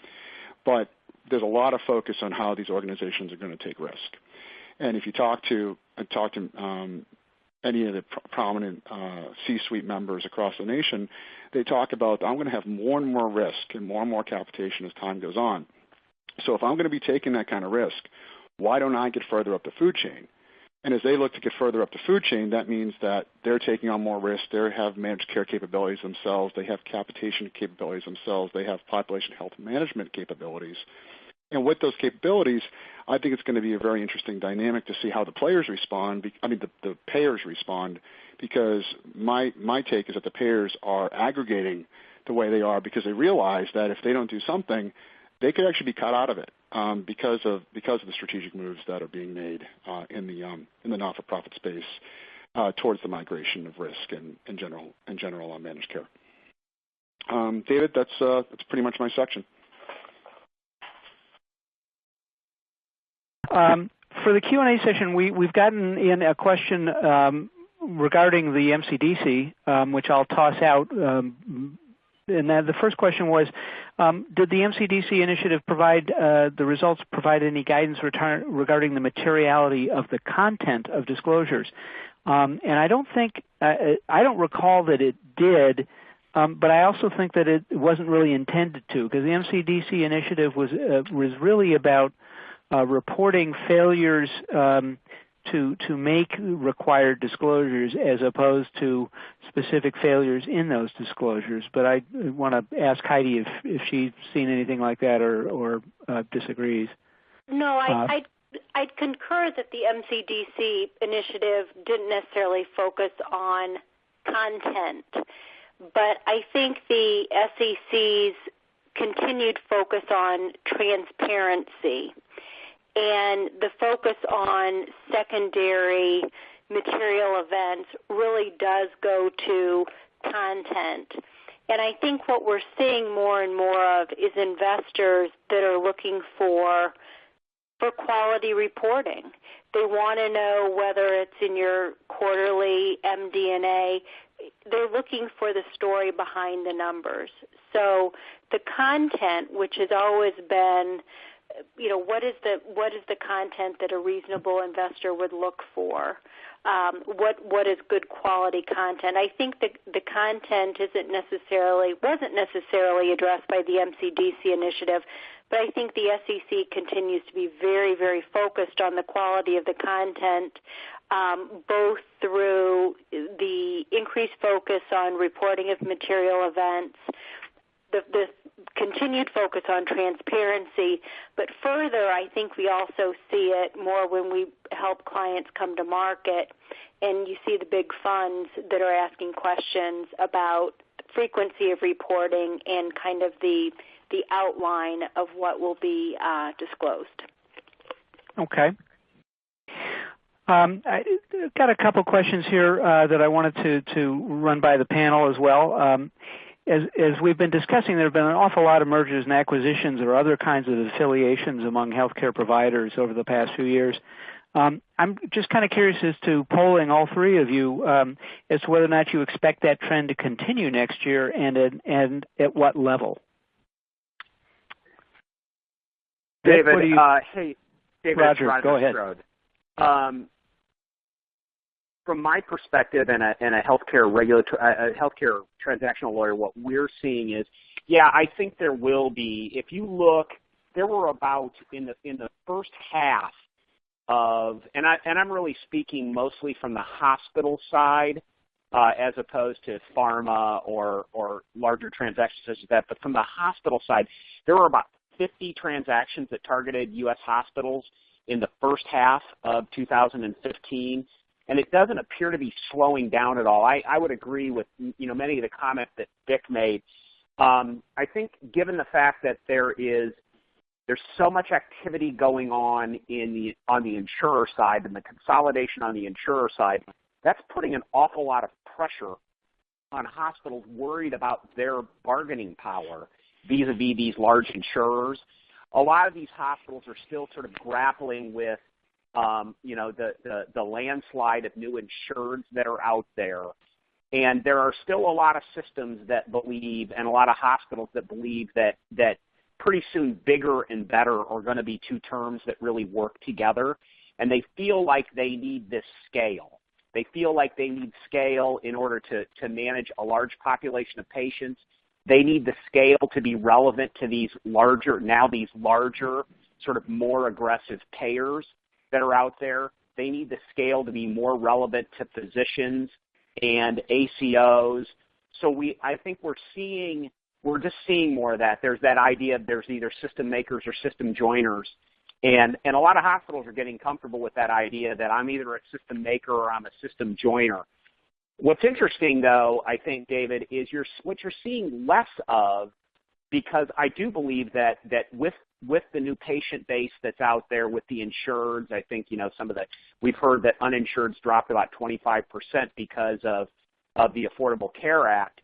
But there's a lot of focus on how these organizations are going to take risk. And if you talk to any of the prominent C-suite members across the nation, they talk about, I'm going to have more and more risk and more capitation as time goes on. So if I'm going to be taking that kind of risk, why don't I get further up the food chain? And as they look to get further up the food chain, that means that they're taking on more risk. They have managed care capabilities themselves. They have capitation capabilities themselves. They have population health management capabilities. And with those capabilities, I think it's going to be a very interesting dynamic to see how the players respond. The payers respond, because my take is that the payers are aggregating the way they are because they realize that if they don't do something, they could actually be cut out of it because of the strategic moves that are being made in the not-for-profit space towards the migration of risk and in general on managed care. David, that's pretty much my section. For the Q&A session, we've gotten in a question regarding the MCDC, which I'll toss out. And the first question was, did the MCDC initiative the results provide any guidance regarding the materiality of the content of disclosures? And I don't recall that it did, but I also think that it wasn't really intended to, because the MCDC initiative was really about reporting failures to make required disclosures, as opposed to specific failures in those disclosures. But I want to ask Heidi if she's seen anything like that or disagrees. No, I'd concur that the MCDC initiative didn't necessarily focus on content, but I think the SEC's continued focus on transparency and the focus on secondary material events really does go to content. And I think what we're seeing more and more of is investors that are looking for quality reporting. They want to know whether it's in your quarterly MD&A. They're looking for the story behind the numbers. So the content, which has always been, what is the content that a reasonable investor would look for? What is good quality content? I think the content wasn't necessarily addressed by the MCDC initiative, but I think the SEC continues to be very, very focused on the quality of the content, both through the increased focus on reporting of material events, the continued focus on transparency, but further, I think we also see it more when we help clients come to market, and you see the big funds that are asking questions about frequency of reporting and kind of the outline of what will be disclosed. Okay. I got a couple questions here that I wanted to run by the panel as well. As we've been discussing, there have been an awful lot of mergers and acquisitions or other kinds of affiliations among healthcare providers over the past few years. I'm just kind of curious as to polling all three of you as to whether or not you expect that trend to continue next year and at what level. David, hey, David, Roger, go ahead. From my perspective and a healthcare transactional lawyer, what we're seeing is, I think there will be. If you look, there were about in the first half of, and I'm really speaking mostly from the hospital side, as opposed to pharma or larger transactions such as that. But from the hospital side, there were about 50 transactions that targeted U.S. hospitals in the first half of 2015, and it doesn't appear to be slowing down at all. I would agree with many of the comments that Vic made. I think given the fact that there's so much activity going on on the insurer side and the consolidation on the insurer side, that's putting an awful lot of pressure on hospitals worried about their bargaining power vis-a-vis these large insurers. A lot of these hospitals are still sort of grappling with, the landslide of new insureds that are out there. And there are still a lot of systems that believe, and a lot of hospitals that believe that pretty soon bigger and better are going to be two terms that really work together. And they feel like they need this scale. They feel like they need scale in order to manage a large population of patients. They need the scale to be relevant to these larger, sort of more aggressive payers that are out there. They need the scale to be more relevant to physicians and ACOs. So I think we're just seeing more of that. There's that idea of there's either system makers or system joiners. And a lot of hospitals are getting comfortable with that idea that I'm either a system maker or I'm a system joiner. What's interesting, though, I think, David, is what you're seeing less of, because I do believe that with the new patient base that's out there with the insureds, I think, we've heard that uninsureds dropped about 25% because of the Affordable Care Act.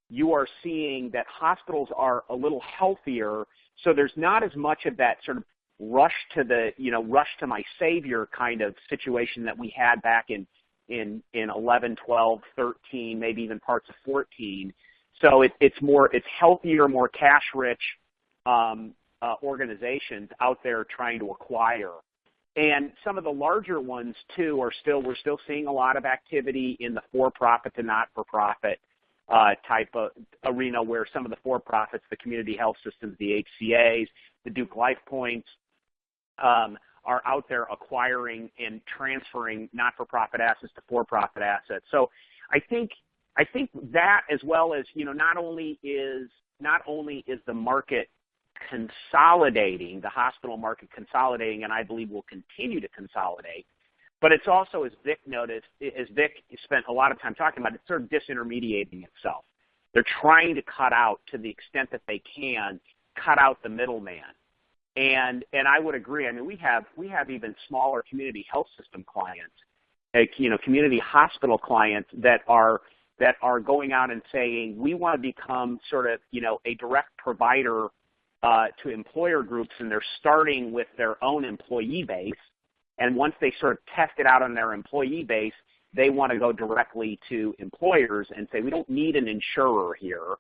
You are seeing that hospitals are a little healthier, so there's not as much of that sort of rush to my savior kind of situation that we had back in 11, 12, 13, maybe even parts of 14. So it's healthier, more cash-rich organizations out there trying to acquire. And some of the larger ones, too, we're still seeing a lot of activity in the for-profit to not-for-profit type of arena, where some of the for-profits, the community health systems, the HCAs, the Duke Life Points, are out there acquiring and transferring not-for-profit assets to for-profit assets. So I think that, as well as, not only is the market consolidating, the hospital market consolidating, and I believe will continue to consolidate, but it's also, as Vic spent a lot of time talking about, it's sort of disintermediating itself. They're trying to cut out, to the extent that they can, cut out the middleman. And I would agree. I mean, we have even smaller community health system clients, community hospital clients that are going out and saying, we want to become sort of, a direct provider to employer groups, and they're starting with their own employee base. And once they sort of test it out on their employee base, they want to go directly to employers and say, we don't need an insurer here.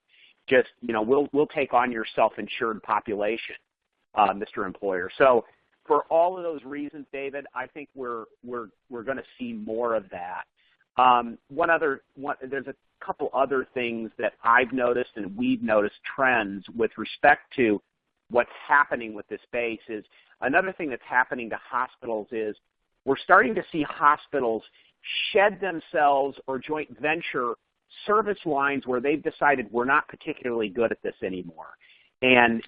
Just, we'll take on your self-insured population, Mr. Employer. So for all of those reasons, David, I think we're going to see more of that. There's a couple other things that I've noticed and we've noticed trends with respect to what's happening with this space. Is another thing that's happening to hospitals is we're starting to see hospitals shed themselves or joint venture service lines where they've decided we're not particularly good at this anymore. And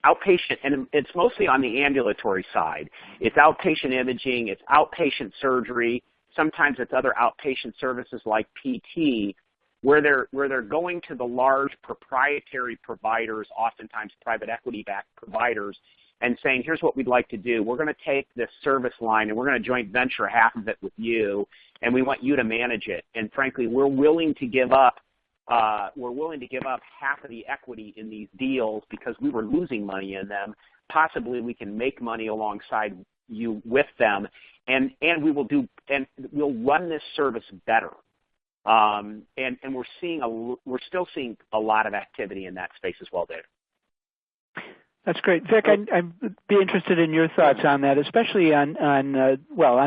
outpatient, and it's mostly on the ambulatory side. It's outpatient imaging, it's outpatient surgery, sometimes it's other outpatient services like PT, where they're going to the large proprietary providers, oftentimes private equity-backed providers, and saying, here's what we'd like to do. We're going to take this service line and we're going to joint venture half of it with you, and we want you to manage it. And frankly, we're willing to give up half of the equity in these deals because we were losing money in them. Possibly we can make money alongside you with them, and we'll run this service better. And we're still seeing a lot of activity in that space as well, Dave. That's great, Vic. I'd be interested in your thoughts on that, especially on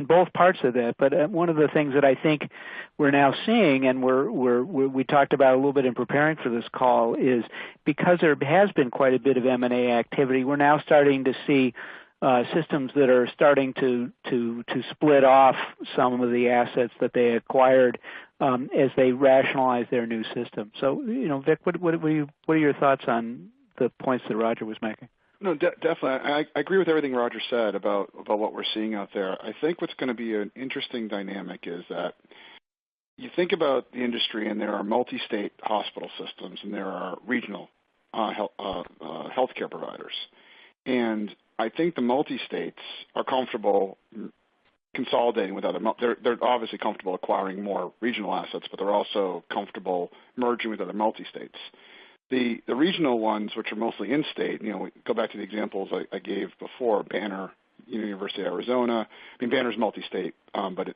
both parts of that. But one of the things that I think we're now seeing, and we talked about a little bit in preparing for this call, is because there has been quite a bit of M&A activity, we're now starting to see systems that are starting to split off some of the assets that they acquired as they rationalize their new system. So, Vic, what are your thoughts on the points that Roger was making? No, definitely. I agree with everything Roger said about what we're seeing out there. I think what's going to be an interesting dynamic is that you think about the industry, and there are multi-state hospital systems, and there are regional healthcare providers. And I think the multi-states are comfortable consolidating with other. They're obviously comfortable acquiring more regional assets, but they're also comfortable merging with other multi-states. The regional ones, which are mostly in-state, we go back to the examples I gave before. Banner, University of Arizona. I mean, Banner's multi-state, but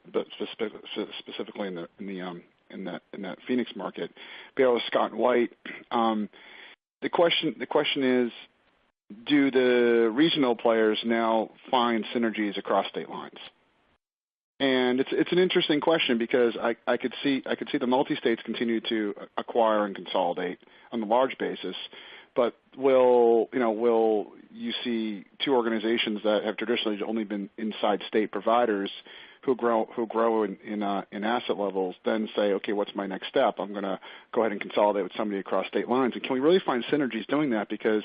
specifically in that Phoenix market. Baylor Scott and White. The question is, do the regional players now find synergies across state lines? And it's an interesting question, because I could see the multi-states continue to acquire and consolidate on the large basis, but will you see two organizations that have traditionally only been inside state providers who grow in asset levels then say, okay, what's my next step? I'm going to go ahead and consolidate with somebody across state lines. And can we really find synergies doing that because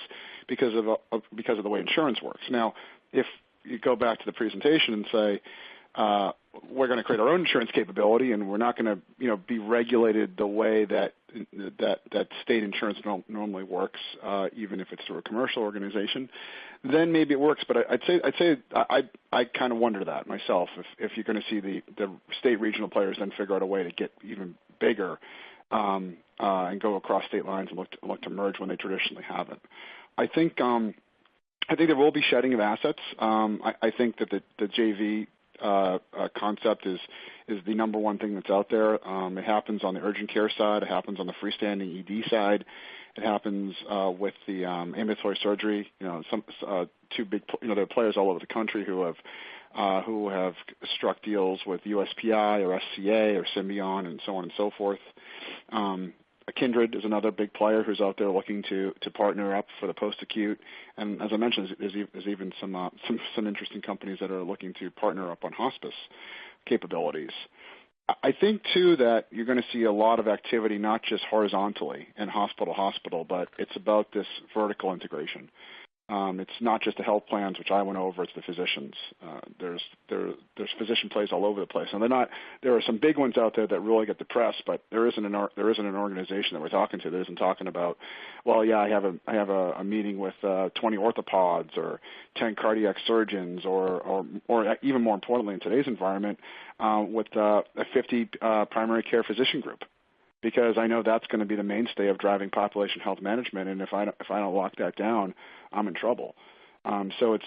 of the way insurance works? Now, if you go back to the presentation and say, we're going to create our own insurance capability, and we're not going to, be regulated the way that state insurance normally works, even if it's through a commercial organization, then maybe it works. But I'd say I kind of wonder that myself, if you're going to see the state regional players then figure out a way to get even bigger and go across state lines and look to merge when they traditionally haven't. I think there will be shedding of assets. I think that the JV concept is the number one thing that's out there. It happens on the urgent care side. It happens on the freestanding ED side. It happens with the ambulatory surgery. Some two big. There are players all over the country who have struck deals with USPI or SCA or Symbion and so on and so forth. Kindred is another big player who's out there looking to partner up for the post-acute. And as I mentioned, there's even some interesting companies that are looking to partner up on hospice capabilities. I think, too, that you're going to see a lot of activity, not just horizontally and hospital to hospital, but it's about this vertical integration. It's not just the health plans, which I went over. It's the physicians. There's physician plays all over the place, and there are some big ones out there that really get the press, but there isn't an organization that we're talking to that isn't talking about. Well, yeah, I have a meeting with 20 orthopods or 10 cardiac surgeons, or even more importantly in today's environment, with a 50 primary care physician group. Because I know that's going to be the mainstay of driving population health management, and if I don't lock that down, I'm in trouble. So it's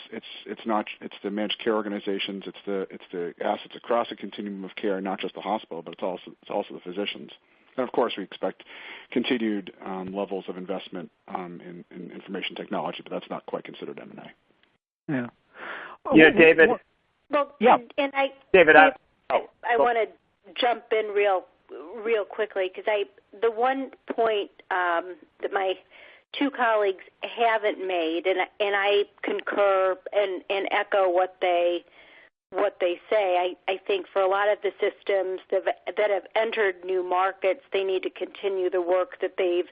the managed care organizations, it's the assets across the continuum of care, not just the hospital, but it's also the physicians. And of course, we expect continued levels of investment in information technology, but that's not quite considered M&A. Yeah. Yeah, David. Well, yeah. And David, I want to jump in real quickly, because the one point that my two colleagues haven't made, and I concur and echo what they say. I think for a lot of the systems that have entered new markets, they need to continue the work that they've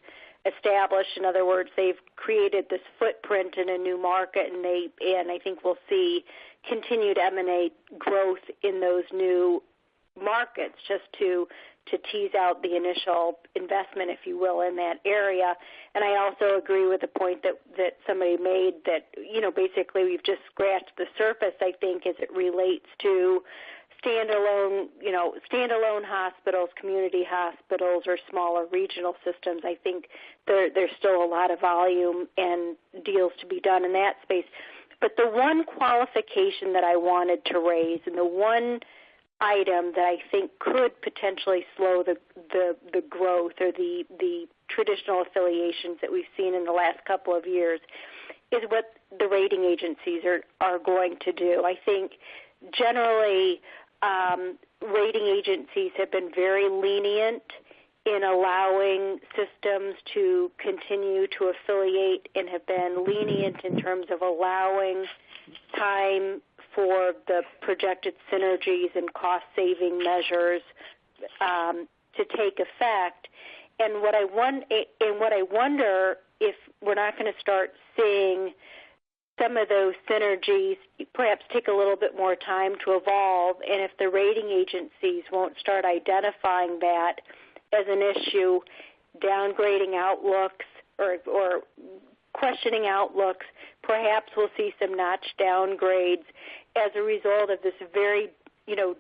established. In other words, they've created this footprint in a new market, and I think we'll see continued M&A growth in those new markets, just to tease out the initial investment, if you will, in that area. And I also agree with the point that somebody made that, basically we've just scratched the surface, I think, as it relates to standalone hospitals, community hospitals, or smaller regional systems. I think there's still a lot of volume and deals to be done in that space. But the one qualification that I wanted to raise, and the one item that I think could potentially slow the growth or the traditional affiliations that we've seen in the last couple of years, is what the rating agencies are going to do. I think generally rating agencies have been very lenient in allowing systems to continue to affiliate and have been lenient in terms of allowing time for the projected synergies and cost-saving measures to take effect. And what I wonder if we're not going to start seeing some of those synergies perhaps take a little bit more time to evolve, and if the rating agencies won't start identifying that as an issue, downgrading outlooks or questioning outlooks, perhaps we'll see some notch downgrades as a result of this very,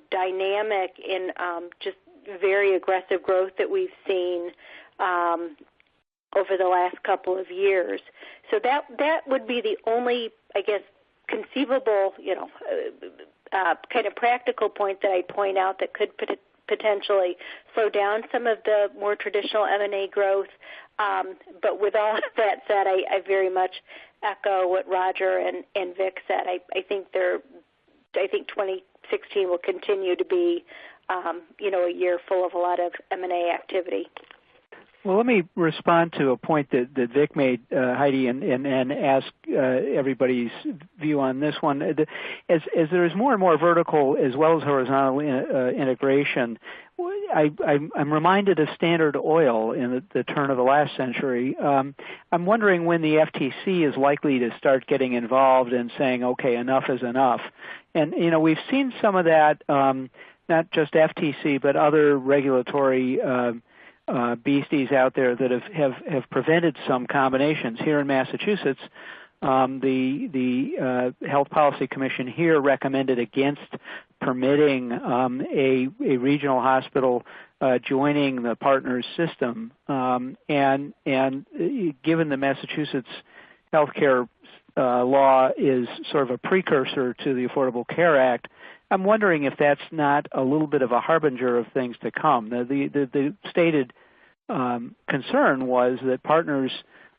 dynamic and just very aggressive growth that we've seen over the last couple of years. So that would be the only, I guess, conceivable, kind of practical point that I'd point out that could potentially slow down some of the more traditional M&A growth. But with all of that said, I very much echo what Roger and Vic said. I think 2016 will continue to be, a year full of a lot of M&A activity. Well, let me respond to a point that Vic made, Heidi, and ask everybody's view on this one. As there is more and more vertical as well as horizontal integration, I'm reminded of Standard Oil in the turn of the last century. I'm wondering when the FTC is likely to start getting involved and saying, okay, enough is enough. And, we've seen some of that, not just FTC, but other regulatory beasties out there that have prevented some combinations. Here in Massachusetts, the Health Policy Commission here recommended against permitting a regional hospital joining the partners system. And given the Massachusetts healthcare law is sort of a precursor to the Affordable Care Act, I'm wondering if that's not a little bit of a harbinger of things to come. The stated concern was that partners'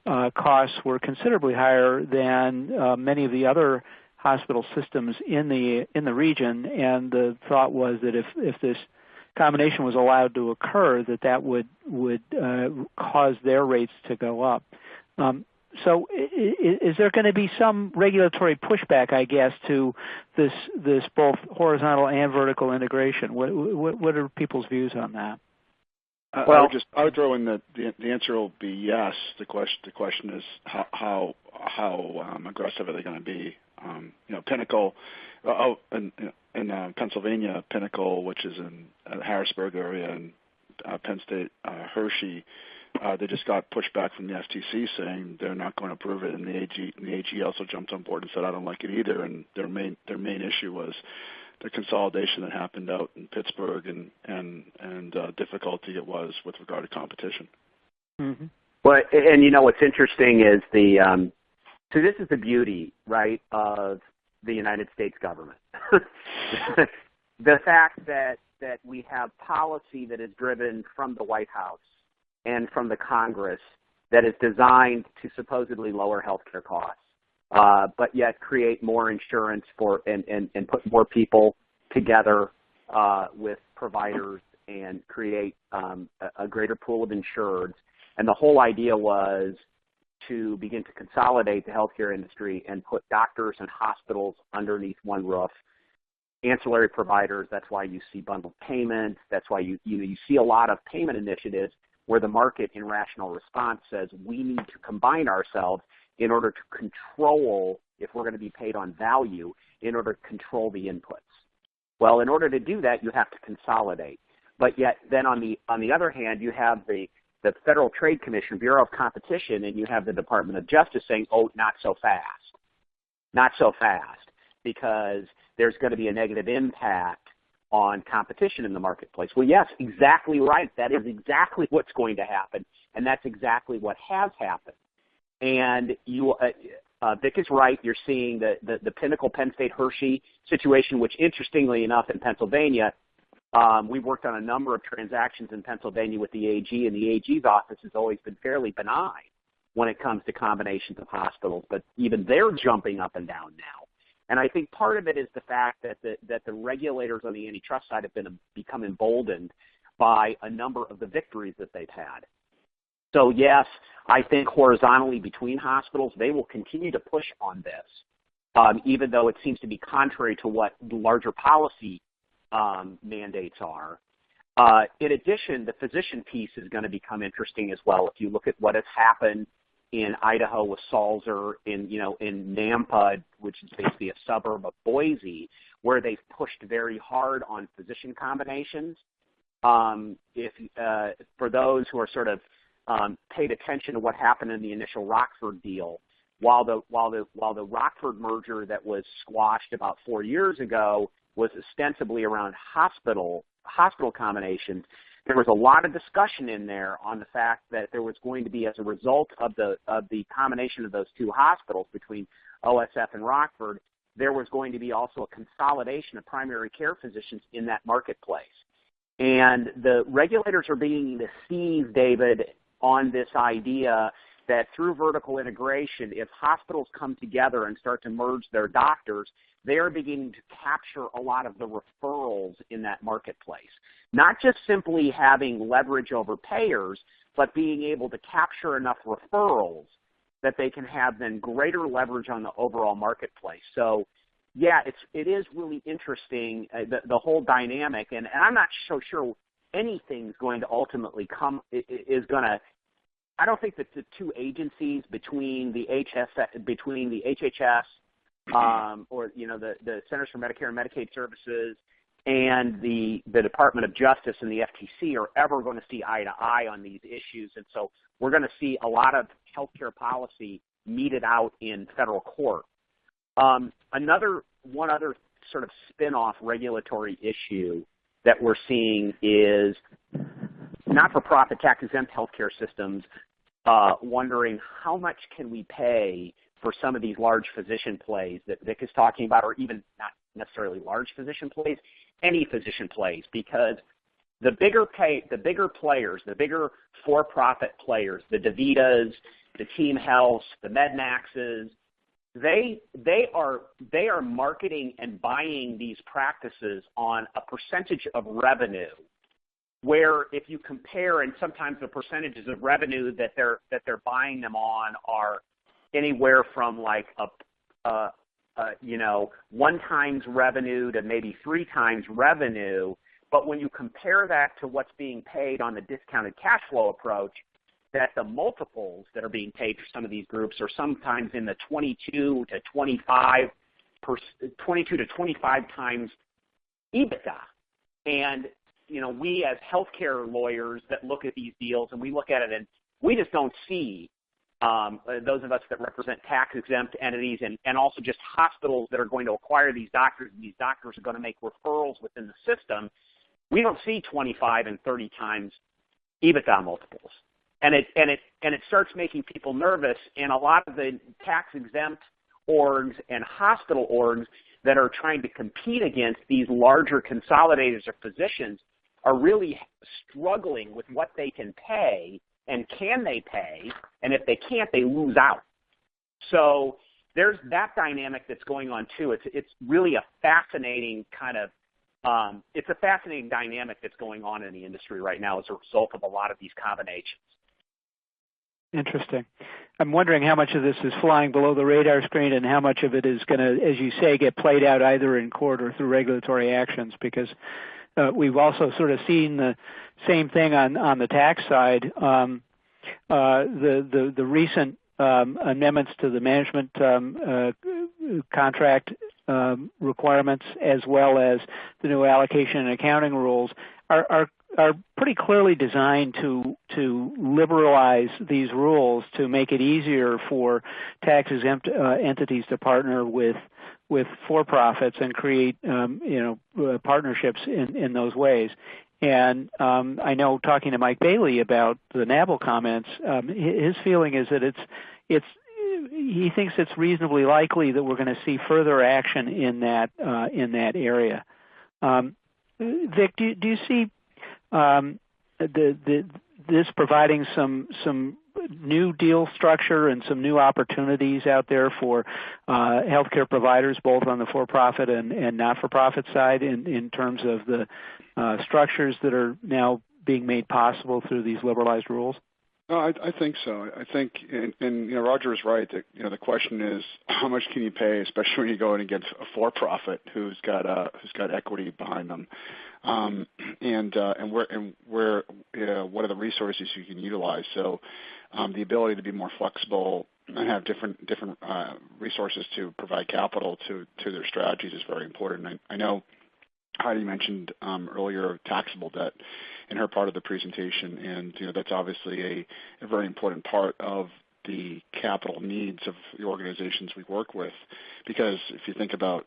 costs were considerably higher than many of the other hospital systems in the region, and the thought was that if this combination was allowed to occur, that would cause their rates to go up. So is there going to be some regulatory pushback, I guess, to this both horizontal and vertical integration? What are people's views on that? I would throw in that the answer will be yes. The question is how aggressive are they going to be? Pinnacle, in Pennsylvania, Pinnacle, which is in the Harrisburg area, and Penn State, Hershey. They just got pushback from the FTC saying they're not going to approve it, and the AG also jumped on board and said I don't like it either. And their main issue was the consolidation that happened out in Pittsburgh and difficulty it was with regard to competition. Mm-hmm. Well, and what's interesting is so this is the beauty, right, of the United States government. The fact that we have policy that is driven from the White House and from the Congress that is designed to supposedly lower healthcare costs, but yet create more insurance and put more people together with providers and create a greater pool of insureds. And the whole idea was to begin to consolidate the healthcare industry and put doctors and hospitals underneath one roof. Ancillary providers, that's why you see bundled payments. That's why you see a lot of payment initiatives where the market in rational response says we need to combine ourselves in order to control, if we're going to be paid on value, in order to control the inputs. Well, in order to do that, you have to consolidate. But yet then on the other hand, you have the Federal Trade Commission, Bureau of Competition, and you have the Department of Justice saying, oh, not so fast. Not so fast, because there's going to be a negative impact on competition in the marketplace. Well, yes, exactly right. That is exactly what's going to happen, and that's exactly what has happened. And Vic is right. You're seeing the Pinnacle Penn State Hershey situation, which interestingly enough in Pennsylvania, we've worked on a number of transactions in Pennsylvania with the AG, and the AG's office has always been fairly benign when it comes to combinations of hospitals, but even they're jumping up and down now. And I think part of it is the fact that the regulators on the antitrust side have become emboldened by a number of the victories that they've had. So yes, I think horizontally between hospitals, they will continue to push on this, even though it seems to be contrary to what the larger policy mandates are. In addition, the physician piece is going to become interesting as well. If you look at what has happened in Idaho with Salzer, in Nampa, which is basically a suburb of Boise, where they've pushed very hard on physician combinations. For those who are sort of paid attention to what happened in the initial Rockford deal, while the Rockford merger that was squashed about 4 years ago was ostensibly around hospital combinations, there was a lot of discussion in there on the fact that there was going to be, as a result of the combination of those two hospitals between OSF and Rockford, there was going to be also a consolidation of primary care physicians in that marketplace. And the regulators are beginning to seize, David, on this idea that through vertical integration, if hospitals come together and start to merge their doctors, they are beginning to capture a lot of the referrals in that marketplace. Not just simply having leverage over payers, but being able to capture enough referrals that they can have then greater leverage on the overall marketplace. So, yeah, it is really interesting, the whole dynamic, and I'm not so sure anything's going to ultimately I don't think that the two agencies between the HHS or the Centers for Medicare and Medicaid Services and the Department of Justice and the FTC are ever going to see eye to eye on these issues, and so we're going to see a lot of healthcare policy meted out in federal court. One other sort of spin-off regulatory issue that we're seeing is not-for-profit tax-exempt healthcare systems wondering how much can we pay for some of these large physician plays that Vic is talking about, or even not necessarily large physician plays, any physician plays, because the bigger players, the bigger for-profit players, the DaVitas, the Team Health, the Mednaxes, they are marketing and buying these practices on a percentage of revenue, where if you compare, and sometimes the percentages of revenue that they're buying them on are anywhere from like 1 times revenue to maybe 3 times revenue. But when you compare that to what's being paid on the discounted cash flow approach, that the multiples that are being paid for some of these groups are sometimes in the 22 to 25 times EBITDA. And we as healthcare lawyers that look at these deals, and we look at it and we just don't see, those of us that represent tax-exempt entities and also just hospitals that are going to acquire these doctors, and these doctors are going to make referrals within the system, we don't see 25 and 30 times EBITDA multiples. And it starts making people nervous, and a lot of the tax-exempt orgs and hospital orgs that are trying to compete against these larger consolidators of physicians are really struggling with what they can pay and can they pay, and if they can't, they lose out. So there's that dynamic that's going on too. It's really a fascinating kind of it's a fascinating dynamic that's going on in the industry right now as a result of a lot of these combinations. Interesting. I'm wondering how much of this is flying below the radar screen and how much of it is going to, as you say, get played out either in court or through regulatory actions, because we've also sort of seen the same thing on the tax side. The recent amendments to the management contract requirements, as well as the new allocation and accounting rules, are pretty clearly designed to liberalize these rules to make it easier for tax-exempt entities to partner with for-profits and create partnerships in those ways. And I know, talking to Mike Bailey about the NABL comments, his feeling is that it's he thinks it's reasonably likely that we're going to see further action in that area. Vic, do you see this providing some new deal structure and some new opportunities out there for healthcare providers, both on the for-profit and not-for-profit side, in terms of the structures that are now being made possible through these liberalized rules? No, I think so. I think, and Roger is right that the question is how much can you pay, especially when you're going against a for-profit who's got equity behind them, and where what are the resources you can utilize? So the ability to be more flexible and have different resources to provide capital to their strategies is very important. I know Heidi mentioned earlier taxable debt in her part of the presentation, and that's obviously a very important part of the capital needs of the organizations we work with, because if you think about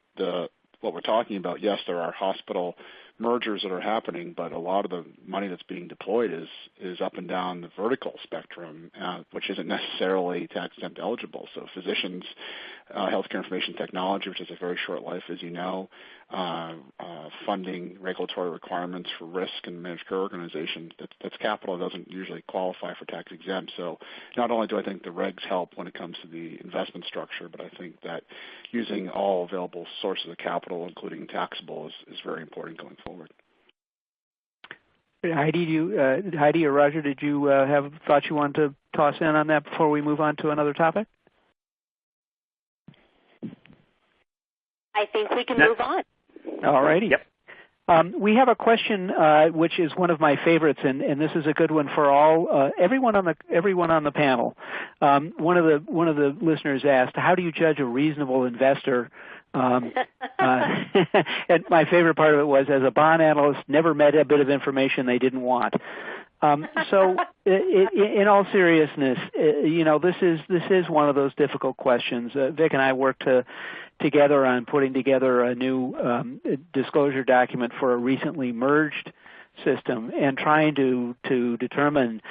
what we're talking about, yes, there are hospital mergers that are happening, but a lot of the money that's being deployed is up and down the vertical spectrum, which isn't necessarily tax-exempt eligible. So physicians, healthcare information technology, which has a very short life, as you know, funding regulatory requirements for risk and managed care organizations, that's capital that doesn't usually qualify for tax exempt. So not only do I think the regs help when it comes to the investment structure, but I think that using all available sources of capital, including taxable, is very important going forward. Heidi or Roger, did you have thoughts you wanted to toss in on that before we move on to another topic? I think we can move on. All righty. Yep. We have a question which is one of my favorites, and this is a good one for everyone on the panel. One of the listeners asked, "How do you judge a reasonable investor?" And my favorite part of it was, "As a bond analyst, never met a bit of information they didn't want." So, in all seriousness, this is one of those difficult questions. Vic and I worked together on putting together a new disclosure document for a recently merged system, and trying to determine,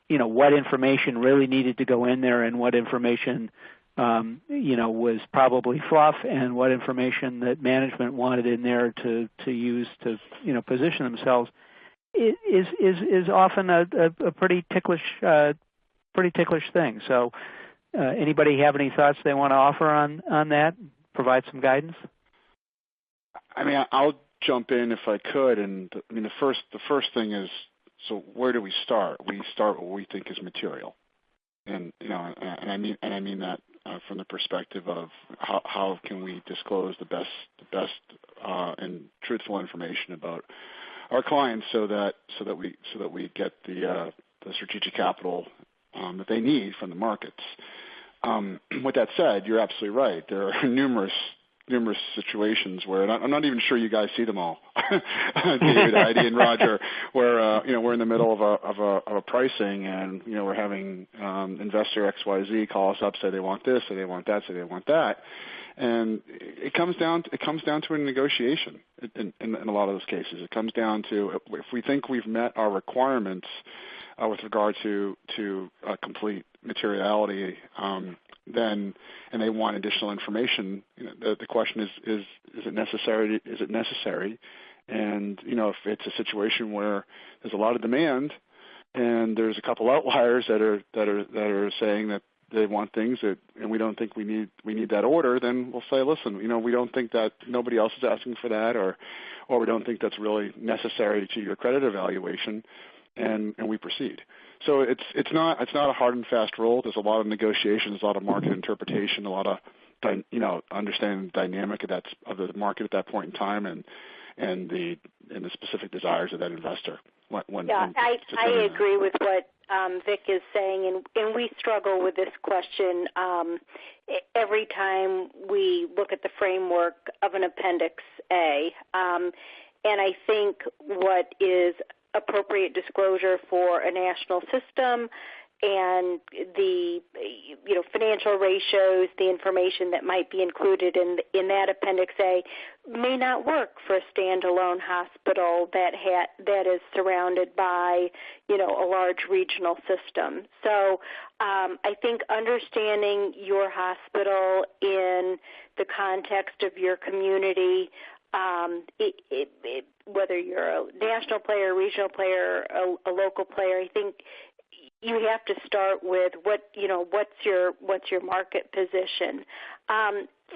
what information really needed to go in there and what information, was probably fluff, and what information that management wanted in there to use to, position themselves. It is often a pretty ticklish thing. So, anybody have any thoughts they want to offer on that? Provide some guidance. I mean, I'll jump in if I could, and the first thing is, so where do we start? We start what we think is material, and I mean that from the perspective of how can we disclose the best and truthful information about our clients, so that we get the strategic capital that they need from the markets. With that said, you're absolutely right. There are numerous situations where, and I'm not even sure you guys see them all, David, Heidi, and Roger, where we're in the middle of a pricing, and we're having investor XYZ call us up, say they want this, say they want that, say they want that, and it comes down to a negotiation. In a lot of those cases, it comes down to, if we think we've met our requirements with regard to complete materiality, then, and they want additional information, the question is it necessary? Is it necessary? And if it's a situation where there's a lot of demand, and there's a couple outliers that are saying that they want things and we don't think we need that order, then we'll say, listen, we don't think that, nobody else is asking for that, or we don't think that's really necessary to your credit evaluation, and we proceed. So it's not a hard and fast rule. There's a lot of negotiations, a lot of market interpretation, a lot of understanding the dynamic of the market at that point in time, and the specific desires of that investor. I agree with what Vic is saying, and we struggle with this question every time we look at the framework of an Appendix A. And I think what is appropriate disclosure for a national system and the financial ratios, the information that might be included in that Appendix A may not work for a standalone hospital that is surrounded by a large regional system. So I think understanding your hospital in the context of your community, whether you're a national player, regional player, a local player, I think you have to start with what's your market position.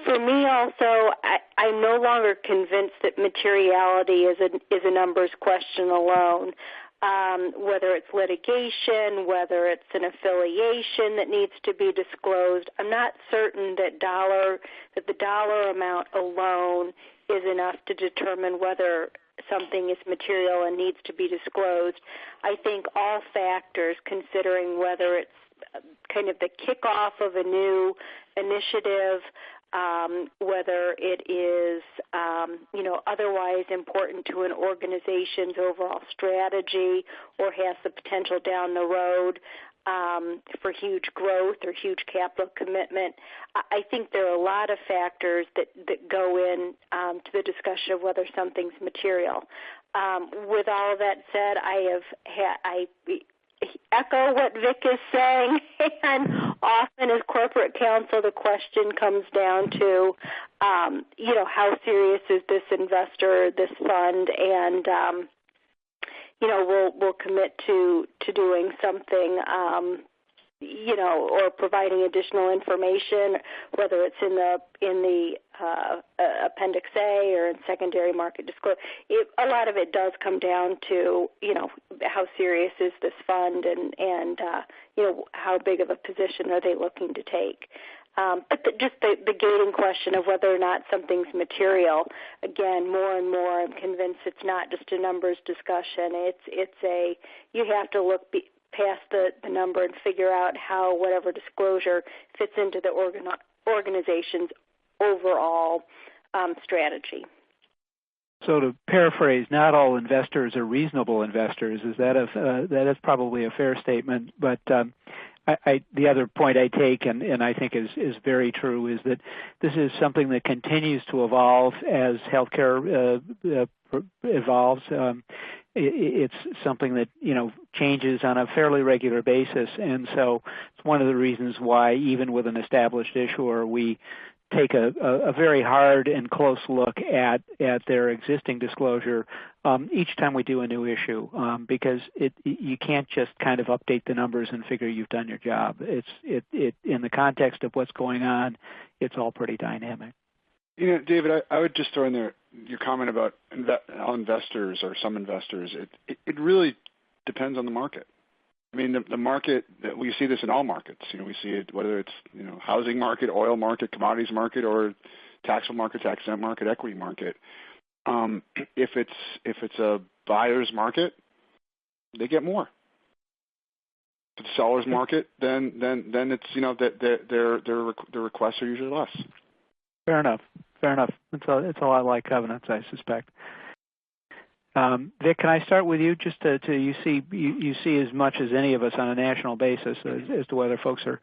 For me, also, I'm no longer convinced that materiality is a numbers question alone. Whether it's litigation, whether it's an affiliation that needs to be disclosed, I'm not certain that the dollar amount alone is enough to determine whether something is material and needs to be disclosed. I think all factors, considering whether it's kind of the kickoff of a new initiative, whether it is otherwise important to an organization's overall strategy or has the potential down the road for huge growth or huge capital commitment. I think there are a lot of factors that go in to the discussion of whether something's material. With all of that said, I echo what Vic is saying, and often as corporate counsel, the question comes down to, how serious is this investor, this fund, and we'll commit to doing something, or providing additional information, whether it's in the Appendix A or in secondary market disclosure. A lot of it does come down to, how serious is this fund and how big of a position are they looking to take. But just the gating question of whether or not something's material, again, more and more I'm convinced it's not just a numbers discussion. You have to look past the number and figure out how whatever disclosure fits into the organization's overall strategy. So to paraphrase, not all investors are reasonable investors. That is probably a fair statement, but the other point I take, and I think is very true, is that this is something that continues to evolve as healthcare evolves. It's something that changes on a fairly regular basis, and so it's one of the reasons why even with an established issuer, we take a very hard and close look at their existing disclosure each time we do a new issue, because you can't just kind of update the numbers and figure you've done your job. It in the context of what's going on, it's all pretty dynamic. David, I would just throw in there your comment about investors or some investors. It really depends on the market. I mean, the market, we see this in all markets. We see it whether it's housing market, oil market, commodities market, or taxable market, tax-exempt market, equity market. If it's a buyer's market, they get more. If it's a seller's market, then it's that their requests are usually less. Fair enough. It's a lot like covenants, I suspect. Vic, can I start with you? Just to you see as much as any of us on a national basis as to whether folks are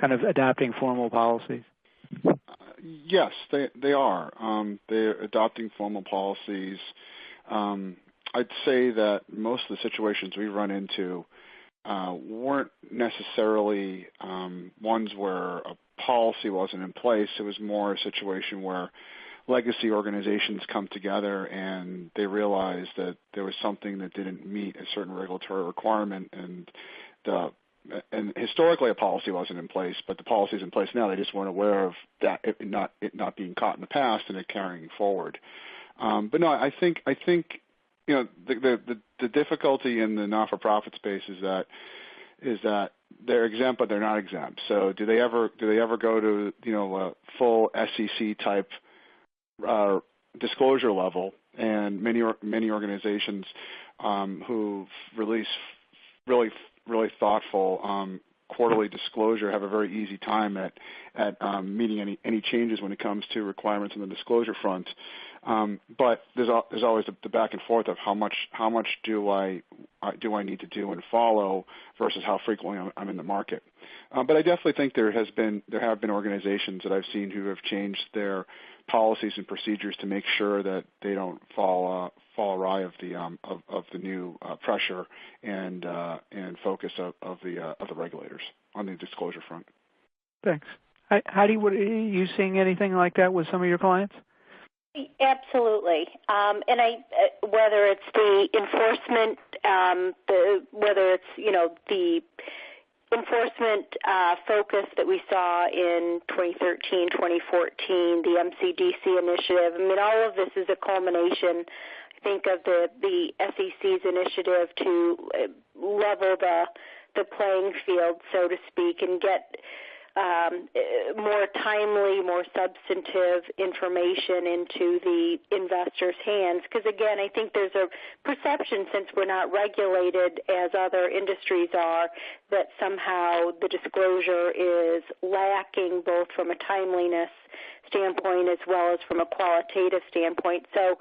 kind of adopting formal policies. Yes, they are. They're adopting formal policies. I'd say that most of the situations we run into weren't necessarily ones where a policy wasn't in place. It was more a situation where legacy organizations come together and they realize that there was something that didn't meet a certain regulatory requirement, and historically a policy wasn't in place, but the policy is in place now. They just weren't aware of that, it not being caught in the past and it carrying forward. But no, I think the difficulty in the not-for-profit space is that they're exempt, but they're not exempt. So do they ever go to a full SEC type disclosure level? And many organizations who've released really thoughtful quarterly disclosure have a very easy time at meeting any changes when it comes to requirements on the disclosure front. But there's always the back and forth of how much do I need to do and follow versus how frequently I'm in the market. But I definitely think there have been organizations that I've seen who have changed their policies and procedures to make sure that they don't fall awry of the new pressure and focus of the regulators on the disclosure front. Thanks. Heidi, are you seeing anything like that with some of your clients? Absolutely, and whether it's the enforcement, whether it's the enforcement focus that we saw in 2013, 2014, the MCDC initiative. I mean, all of this is a culmination, I think, of the SEC's initiative to level the playing field, so to speak, and get more timely, more substantive information into the investors' hands. Because, again, I think there's a perception, since we're not regulated as other industries are, that somehow the disclosure is lacking both from a timeliness standpoint as well as from a qualitative standpoint. So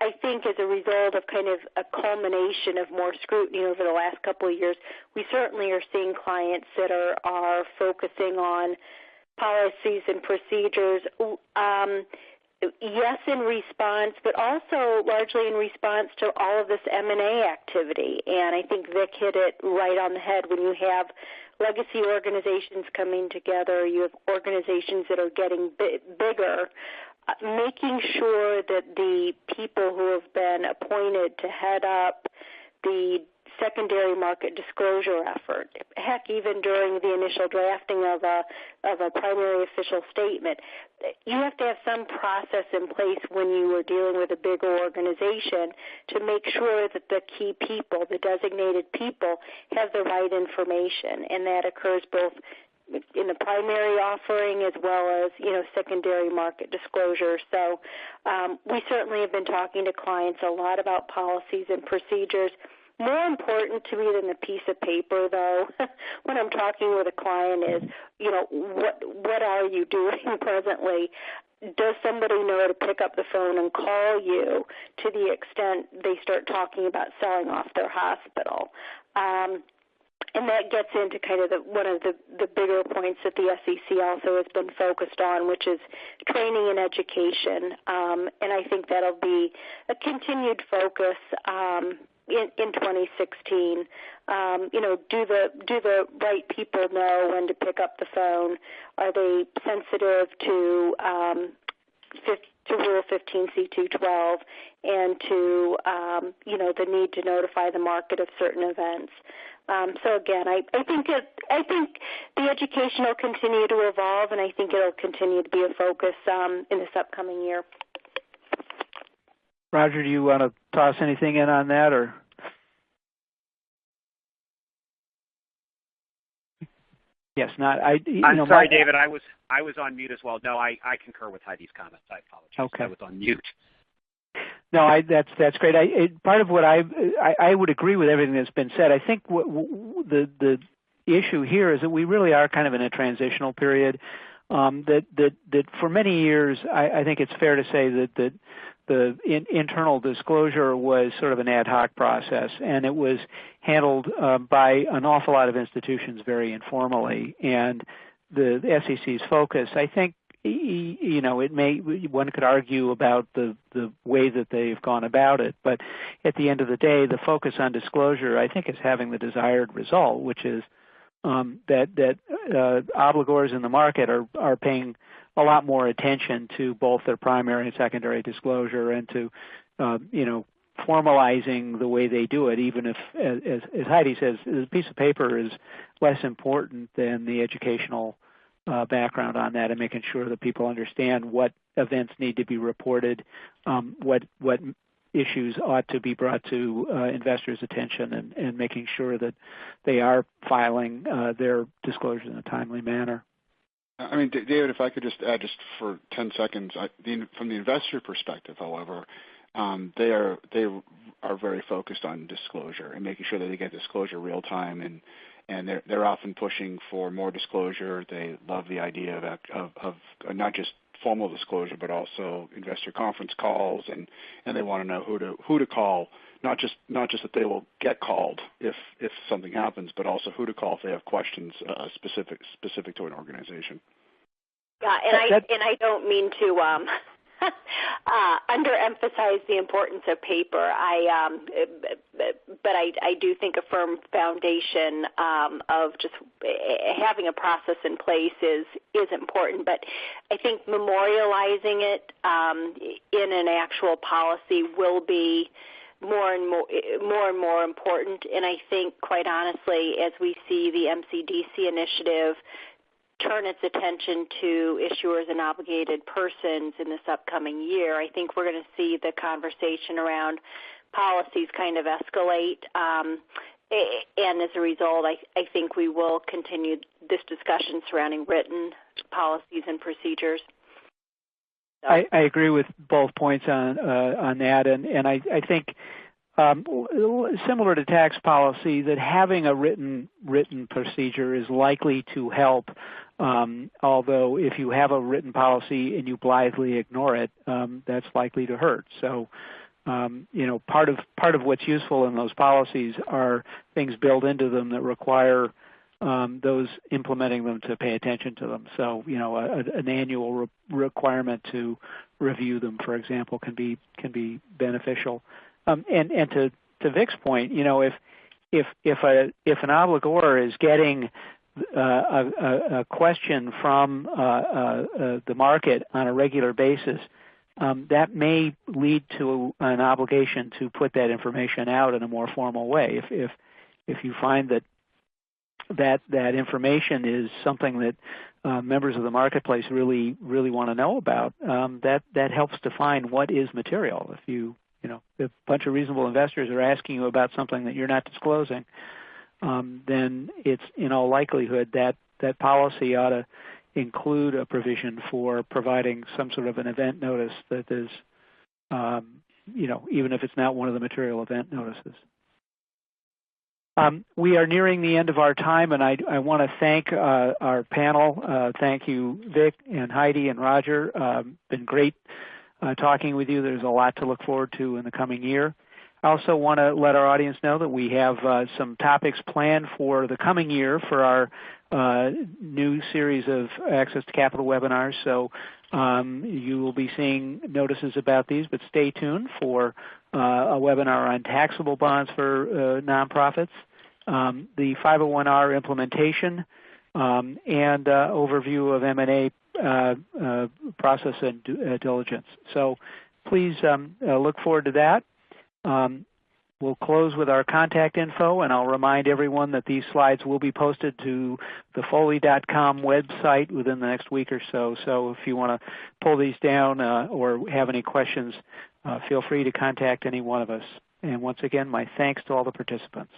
I think as a result of kind of a culmination of more scrutiny over the last couple of years, we certainly are seeing clients that are focusing on policies and procedures, yes, in response, but also largely in response to all of this M&A activity. And I think Vic hit it right on the head. When you have legacy organizations coming together, you have organizations that are getting bigger, making sure that the people who have been appointed to head up the secondary market disclosure effort, heck, even during the initial drafting of a primary official statement, you have to have some process in place when you are dealing with a bigger organization to make sure that the key people, the designated people, have the right information, and that occurs both in the primary offering as well as, secondary market disclosure. So we certainly have been talking to clients a lot about policies and procedures. More important to me than the piece of paper, though, when I'm talking with a client is, what are you doing presently? Does somebody know to pick up the phone and call you to the extent they start talking about selling off their hospital? And that gets into kind of one of the bigger points that the SEC also has been focused on, which is training and education. And I think that'll be a continued focus in 2016. Do the right people know when to pick up the phone? Are they sensitive to Rule 15C212 and to the need to notify the market of certain events? So again, I think the education will continue to evolve, and I think it'll continue to be a focus in this upcoming year. Roger, do you want to toss anything in on that, or? Yes, not. I'm sorry, David. I was on mute as well. No, I concur with Heidi's comments. I apologize. Okay. I was on mute. No, that's great. Part of what I would agree with everything that's been said. I think the issue here is that we really are kind of in a transitional period. That for many years, I think it's fair to say that the internal disclosure was sort of an ad hoc process, and it was handled by an awful lot of institutions very informally. And the SEC's focus, I think, one could argue about the way that they've gone about it, but at the end of the day, the focus on disclosure, I think, is having the desired result, which is that obligors in the market are paying a lot more attention to both their primary and secondary disclosure, and to formalizing the way they do it, even if, as Heidi says, the piece of paper is less important than the educational background on that, and making sure that people understand what events need to be reported, what issues ought to be brought to investors' attention, and making sure that they are filing their disclosures in a timely manner. I mean, David, if I could just add just for 10 seconds, from the investor perspective, however, they are very focused on disclosure and making sure that they get disclosure real time and they're often pushing for more disclosure. They love the idea of not just formal disclosure, but also investor conference calls, and they want to know who to call. Not just that they will get called if something happens, but also who to call if they have questions specific to an organization. Yeah, and I don't mean to underemphasize the importance of paper. But I do think a firm foundation of just having a process in place is important. But I think memorializing it in an actual policy will be more and more important. And I think, quite honestly, as we see the MCDC initiative turn its attention to issuers and obligated persons in this upcoming year, I think we're going to see the conversation around policies kind of escalate. And as a result, I think we will continue this discussion surrounding written policies and procedures. I agree with both points on that, and I think similar to tax policy, that having a written procedure is likely to help. Although if you have a written policy and you blithely ignore it, that's likely to hurt. So, part of what's useful in those policies are things built into them that require those implementing them to pay attention to them. So, an annual requirement to review them, for example, can be beneficial. And to Vic's point, if an obligor is getting a question from the market on a regular basis, that may lead to an obligation to put that information out in a more formal way. If you find that information is something that members of the marketplace really want to know about, that helps define what is material. If a bunch of reasonable investors are asking you about something that you're not disclosing, then it's in all likelihood that policy ought to include a provision for providing some sort of an event notice that is, even if it's not one of the material event notices. We are nearing the end of our time, and I want to thank our panel. Thank you, Vic and Heidi and Roger. Been great talking with you. There's a lot to look forward to in the coming year. I also want to let our audience know that we have some topics planned for the coming year for our new series of Access to Capital webinars. So you will be seeing notices about these, but stay tuned for a webinar on taxable bonds for nonprofits, the 501R implementation, and overview of M&A process and diligence. So please look forward to that. We'll close with our contact info, and I'll remind everyone that these slides will be posted to the Foley.com website within the next week or so. So if you want to pull these down or have any questions, feel free to contact any one of us. And once again, my thanks to all the participants.